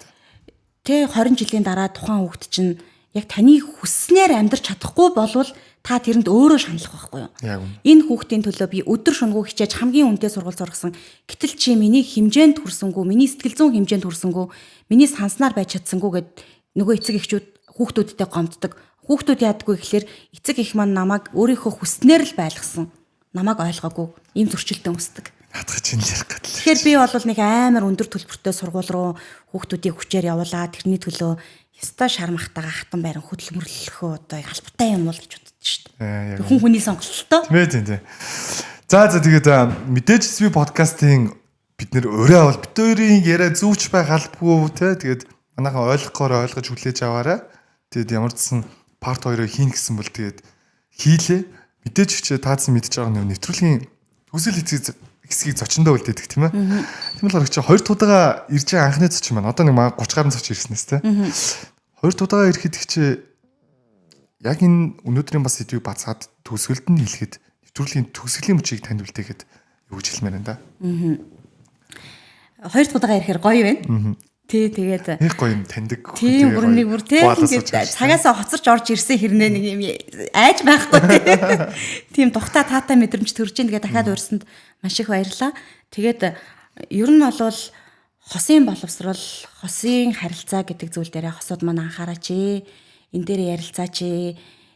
тэ 20 жилийн дараа тухайн хүүхд чинь яг таны хүсснээр амьдрч чадахгүй болвол та тэрэнд өөрөө шаналх байхгүй юу? Энэ хүүхдийн төлөө би өдөр шөнөгүй хичээж хамгийн үнэтэй сургууль сургасан. Гэтэл чи миний хэмжээнд хүрсэнгүү, миний сэтгэл зүйн хэмжээнд хүрсэнгүү, миний санснаар байж чадсангүй гэд нөгөө эцэг эхчүүд хүүхдүүдтэй гомддог. Хүүхдүүд яадаггүй гэхэлэр эцэг эх маань намайг өөрийнхөө хүснээр л байлгасан. Намайг ойлгоогүй. Ийм зөрчилдөөн үүсдэг. Наадах чинь л ярих гэдэг. Тэгэхээр би бол нэг амар өндөр төлбөртэй сургууль руу хүүхдүүдийг хүчээр явуулаад тэрний төлөө яста шармахтайгаа хатан байран хөдөлмөрлөхөө одоо албатай юм бол гэж боддоо шүү дээ. Хүн хүний сонголттой. Тийм. За тэгээд мэдээж SB подкастын бид нэр өөрөө бол бид хоёрын яриа зүүч байх албагүй те. Тэгээд манайхаа ойлгохоор ойлгож хүлээж аваарай. Тэгээд ямар ч сан парт 2-ыг хийн гэсэн бол тэгээд хийлээ. Мэдээж ч таацсан мэдж байгаа нэг нэвтрүүлгийн төсөл хэсгийг зочиндоо үлдээдэг тийм ээ. Тийм л гарч хоёр тудаага ирж байгаа анхны зочин маань одоо нэг 30 гаруй зочин ирснээс те. Хоёр тудаага ирэхэд чи яг энэ өнөөдрийн бас сэдвийг бацаад төсөлд нь хэлэхэд нэвтрүүлгийн төсөлийн мөчийг танд үлдээхэд юу гэж хэлмээр энэ да. Хоёр тудаага ирэхээр гоё байна. Тий тэгээд их гоё юм таньдаг. Тий бүр нэг бүр тий ингээд цагаасаа хоцорч орж ирсэн хэрнээ нэг юм айж байхгүй тий. Тийм тухта таатай мэдрэмж төрж ийн тэгээд дахиад урьсанд маш их баярлаа. Тэгээд ер нь бол хосын боловсрол, хосын харилцаа гэдэг зүйл дээр хосууд маань анхаараач. Энэ дээр ярилцаач.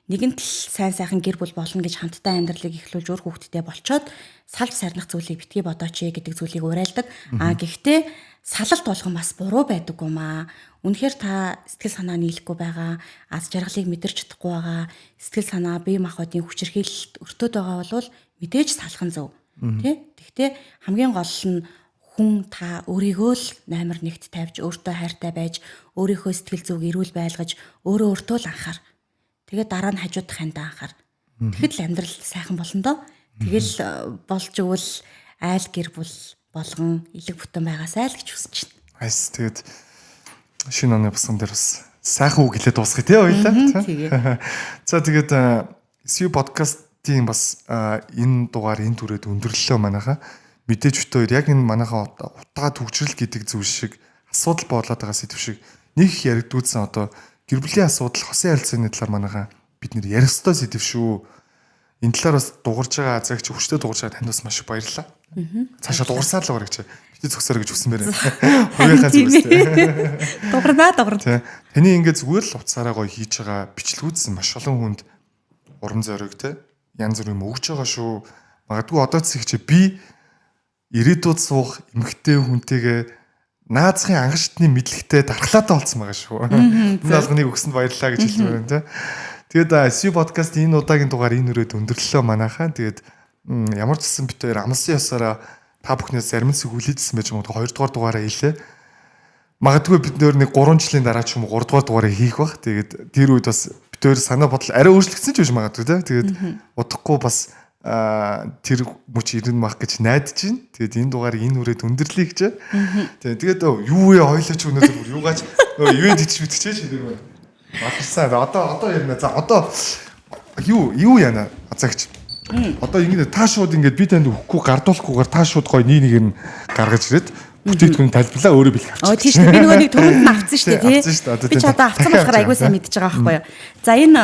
Нэгэнт л сайн сайхан гэр бүл болно гэж хамтдаа амьдралыг эхлүүлж өөр хүүхдтэй болчоод салж сарнах зүйлийг битгий бодооч гэдэг зүйлийг уриалдаг. Гэхдээ салалт болгон бас буруу байдаг юм аа. Үнэхээр та сэтгэл санаа нийлэхгүй байгаа, аз жаргалыг мэдэрч чадахгүй байгаа, сэтгэл санаа бие махбодын хүчирхийлэлт өртөөд байгаа бол мэдээж салах нь зөв. Тэ? Гэхдээ хамгийн гол нь хүн та өөрийгөө л номер 1-т тавьж, өөртөө хайртай байж, өөрийнхөө сэтгэл зүг эрүүл байлгаж, өөрөө өөртөө л анхаар. Тэгээд дараа нь хажуудах хандаа анхаар. Тэгэхэд л амьдрал сайхан болно доо. Тэгэл болж өгвөл айл гэр бүл болгон илэг бүтэн байгаасай л гэж хүсэж байна. Айс тэгээд шинэ оны босгон дээр бас сайхан үг хэлээд дуусгая тий хоёлаа. За тэгээд SU подкастын бас энэ дугаар энэ түрээд өндөрлөлөө манайхаа мэдээж битээр яг энэ манайхаа утгаа төгжрөл гэдэг зүйл шиг асуудал болоод байгаа сэдв шиг нэг их яригдүүлсэн одоо гэр бүлийн асуудал, хосын харилцааны талаар манайхаа бид нэр ярих ёстой сэдв шүү. Энэ талаар бас дуурж байгаа азаагч хүчтэй дуурж байгаа танд бас маш их баярлалаа. Цаашаа дуурсаар л байгаа гэж бити зөксөрөө гэж хүсмээр байна. Хувийнхаа зүгээс. Дуурнаа. Таны ингээд зүгээр л уцаараа гоё хийж байгаа бичлэгүүдсэн маш олон хүнд урам зориг те янз бүрийн өгж байгаа шүү. Магадгүй одоо цэцэг чи би ирээдүйд суух эмэгтэй хүнтэйгээ наазахын ангашдны мэдлэгтэй дархлаатай болсон байгаа шүү. Энэ алганыг өгсөнд баярлалаа гэж хэлмээр байна те. Тэгээд SV podcast энэ удаагийн дугаар энэ өрөөд өндөрлөлөө манайхаа. Тэгээд ямар ч гэсэн бид хоёр амлсан ёсороо та бүхнээс зарим зүйл хүлээжсэн байж магадгүй 2 дугаар дугаараа хийлээ. Магадгүй бид нөр нэг 3 жилийн дараа ч юм уу 3 дугаар дугаараа хийх бах. Тэгээд тэр үед бас бид хоёр санаа бодол арай өөрчлөгдсөн ч биш магадгүй те. Тэгээд удахгүй бас тэр мөч ирэн мах гэж найдаж байна. Тэгээд энэ дугаарыг энэ үрээд өндөрлөе гэж. Тэгээд юу вэ хоёлоо ч өнөөдөр бүр юугаач ивент хийчих мэдчихэж хэлээ байна. Батарсан. Одоо ярина. За одоо юу яана азаагч. Одоо ингэ та шууд ингэж би танд өгөхгүй гардуулахгүйгээр та шууд гоё нэг нь гаргаж ирээд бүтээгдэхүүн тайлбарлаа өөрөө бэлэг авчих. Тийм шүү. Би нөгөө нэг түрүүнд нь авсан шүү дээ тий. Би ч одоо авсан болохоор айгуу сайн мэдчихэж байгаа байхгүй юу. За энэ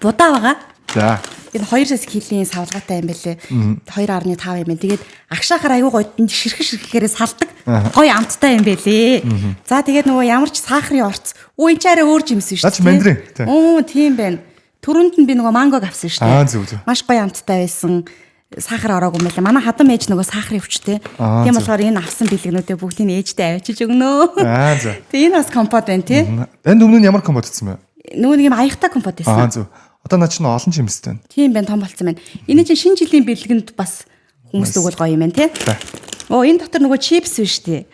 будаа байгаа. За. Энэ 2 килийн савлгаатай юм байлээ. 2.5 юм байна. Тэгээд агшаахаар айгуу гоё ширхгээрээ салдаг. Гоё амттай юм байлээ. За тэгээд нөгөө ямар ч сахарын орц. Өө энэ ч арай өөр жимсэн шүү дээ. Наач мандрин. Тийм байна. Түрүүнд нь би нөгөө мангог авсан шүү дээ. Зөв. Маш гоё амттай байсан. Сахар ороогүй юм байлаа. Манай хадам ээж нөгөө сахарын өвчтэй. Тийм болохоор энэ авсан бэлгнүүдээ бүгдийг нь ээжтэй авчиж өгнө. За. Тэгээ энэ бас компот байна тий. Энд өмнө нь ямар компот гэсэн бэ? Нөгөө нэг юм аягтай компот байсан. Зөв. Одоо наа чинь олон жимстэй байна. Тийм байна, том болсон байна. Энэ чинь шинэ жилийн бэлгэнд бас хүмүүст өгвөл гоё юм байна тий. Энэ дотор нөгөө чипс биш тий.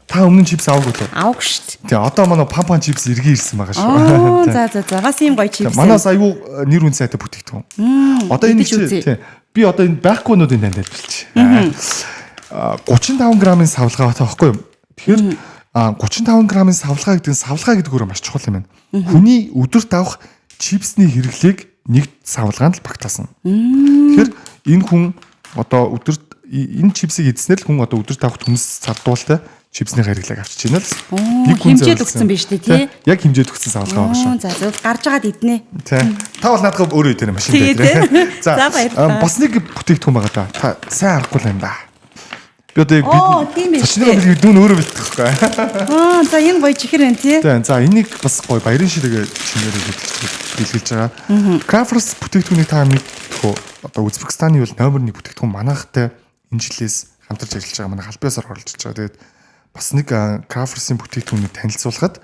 Та өмнө чипс аваагүй лээ. Аваагүй шүү дээ. Тэгээ одоо манай пампан чипс иргэн ирсэн байгаа шүү. За. Бас ийм гоё чипс. Манаас аюу нэр үн сайтай бүтээгдэхүүн. Одоо энэ чи би одоо энэ байхгүйнуудын танд тайлбарлаж. 35 грамын савлгаа таахгүй юу? Тэгэхээр 35 грамын савлгаа гэдэг нь савлгаа гэдэг өөрөө маш чухал юм байна. Хүний өдөрт авах чипсний хэрэглээг нэг савлгаанд л багтаасан. Тэгэхээр энэ хүн одоо өдөрт энэ чипсийг эдснээр л хүн одоо өдөрт авах төмс цардуултай чипсний хэрэглээг авчиж байна л. Нэг хэмжээд өгсөн биз дээ тий. Яг хэмжээд өгсөн савлгаа байгаа шүү. За гарч байгаад иднэ. Тий. Та бол наадах өөрөө идэх машин дээр. За бас нэг бүтээгдэхүүн байгаа да. Та сайн харахгүй л юм да. Би одоо бид цочны дүүн өөрөө бэлтгэх байхгүй. За энэ гоё чихэр байна тий. За энийг бас гоё баярын ширээгээ чинээрээ бэлгэлж байгаа. Crafters бүтээгдэхүүнийг та мэдхүү. Одоо Узбекистаны бол номер 1 бүтээгдэхүүн манайхтай энэ жилээс хамтарч ажиллаж байгаа манай халбиасаар оролцож байгаа. Тэгээд бас нэг Crafters-ийн бүтээгдэхүүнийг танилцуулахад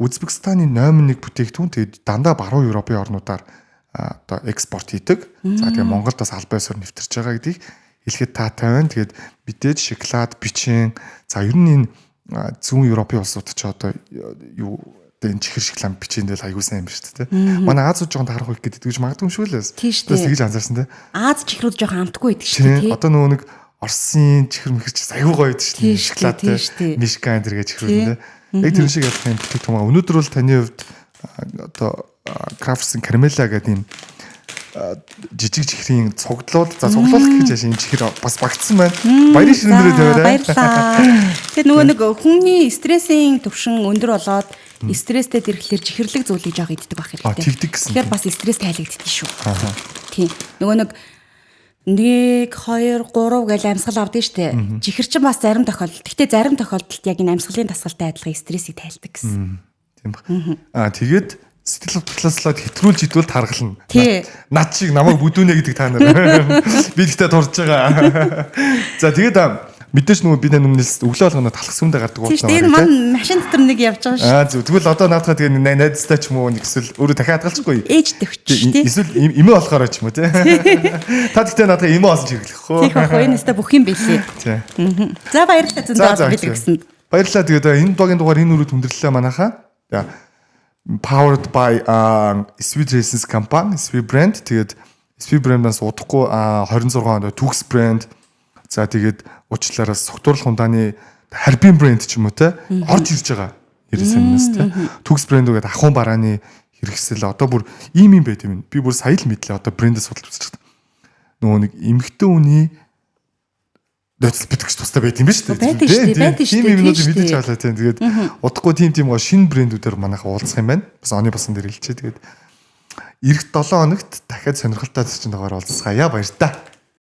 Узбекистаны номер 1 бүтээгдэхүүн тэгээд дандаа баруун Европын орнуудаар одоо экспорт хийдэг. За тэгээд Монголд бас албаасаар нэвтэрч байгаа гэдгийг хэлэхэд таатай байна. Тэгээд мэдээж шоколад, бичин за ер нь энэ зүүн Европын улсууд ч одоо юу энэ чихэр шоколад бичэндэл аягүй сайн юм ба шүү дээ. Манай Азууд жоохон тарах их гэдэг гэж магадгүй юм шүү лээс. Тэгж анзаарсан те. Аз чихрүүд жоохон амтгүй байдаг шүү дээ. Одоо нөгөө нэг Оросын чихэр мэхэр чи аягүй гоё байдаг шүү дээ. Шоколадтай мишкан зэрэг чихрүүд те. Яг тэр шиг ялах юм бүтээгдэхүүн. Өнөөдөр бол таны хувьд одоо Crafters карамелла гэдэг юм жижиг чихрийн цуглуул гэж яаш энэ чихэр бас багтсан байна. Баярын ширнэрээ тавиарай. Баярлалаа. Тэгээ нөгөө нэг хүний стрессийн түвшин өндөр болоод стресстэй тэрхлээр чихэрлэг зүйлийг жоох иддэг байх хэрэгтэй. Тэгэхээр бас стресс тайлагддаг шүү. Тийм. Нөгөө нэг 1 2 3 гэж амьсгал авдаг штэ. Чихэр чинь бас зарим тохиолдолд. Гэхдээ зарим тохиолдолд яг энэ амьсгалын дасгалтай адилхан стрессийг тайлдаг гэсэн. Тийм ба. Тэгээд сэтгэл хөдлөлслоод хэтрүүлж идвэл таргална. Над шиг намайг бүдүүнэ гэдэг та нар. Би гэхдээ турж байгаа. За тэгээд мэдээж нөгөө би өмнөөс өглөө болгоно талах сүмдэ гардаг уучлаарай. Тийм энэ маань машин дотор нэг явж байгаа шүү. Тэгвэл одоо наадахад тэгээ найзтай ч юм уу эсвэл өөрөө дахиад галзахгүй. Ээжтэй өчч тийм. Эсвэл эмээ болохоор ч юм уу тий. Та гэхдээ наадах эмээ олсон хэрэглэх хөө. Тийм бах энэ өстө бүх юм бэлээ. Тийм. За баярлалаа зөндөө бэлгэсэн. Баярлалаа тэгээд энэ дугаар энэ үрүүд хүндрэллээ манайхаа. Powered by Sweet Races компани, Sweet brand. Тэгээд Sweet brand-аас удахгүй 26 онд Tux brand. За тэгээд уучлаарай согтуурлах ундааны Харбин брэнд ч юм уу те орж ирж байгаа. Ирээсэнээс те Tux брэнд үгээд ахуун барааны хэрэгсэл одоо бүр ийм юм байт юм. Би бүр сая л мэдлээ одоо брэндээ судалж үзчихсэн. Нөгөө нэг эмэгтэй үний дэцэл битгэж тустай байт юм ба шүү дээ. Байдаг шүү дээ. Тийм юмнууд мэдээж хаалаа тийм. Тэгээд удахгүй тийм гоо шинэ брэндүүдээр манайха уулзах юм байна. Бас оны басан дээр хэлчихэ. Тэгээд эх 7 хоногт дахиад сонирхолтой зочнотойгоор уулзцгаая. Баяр та.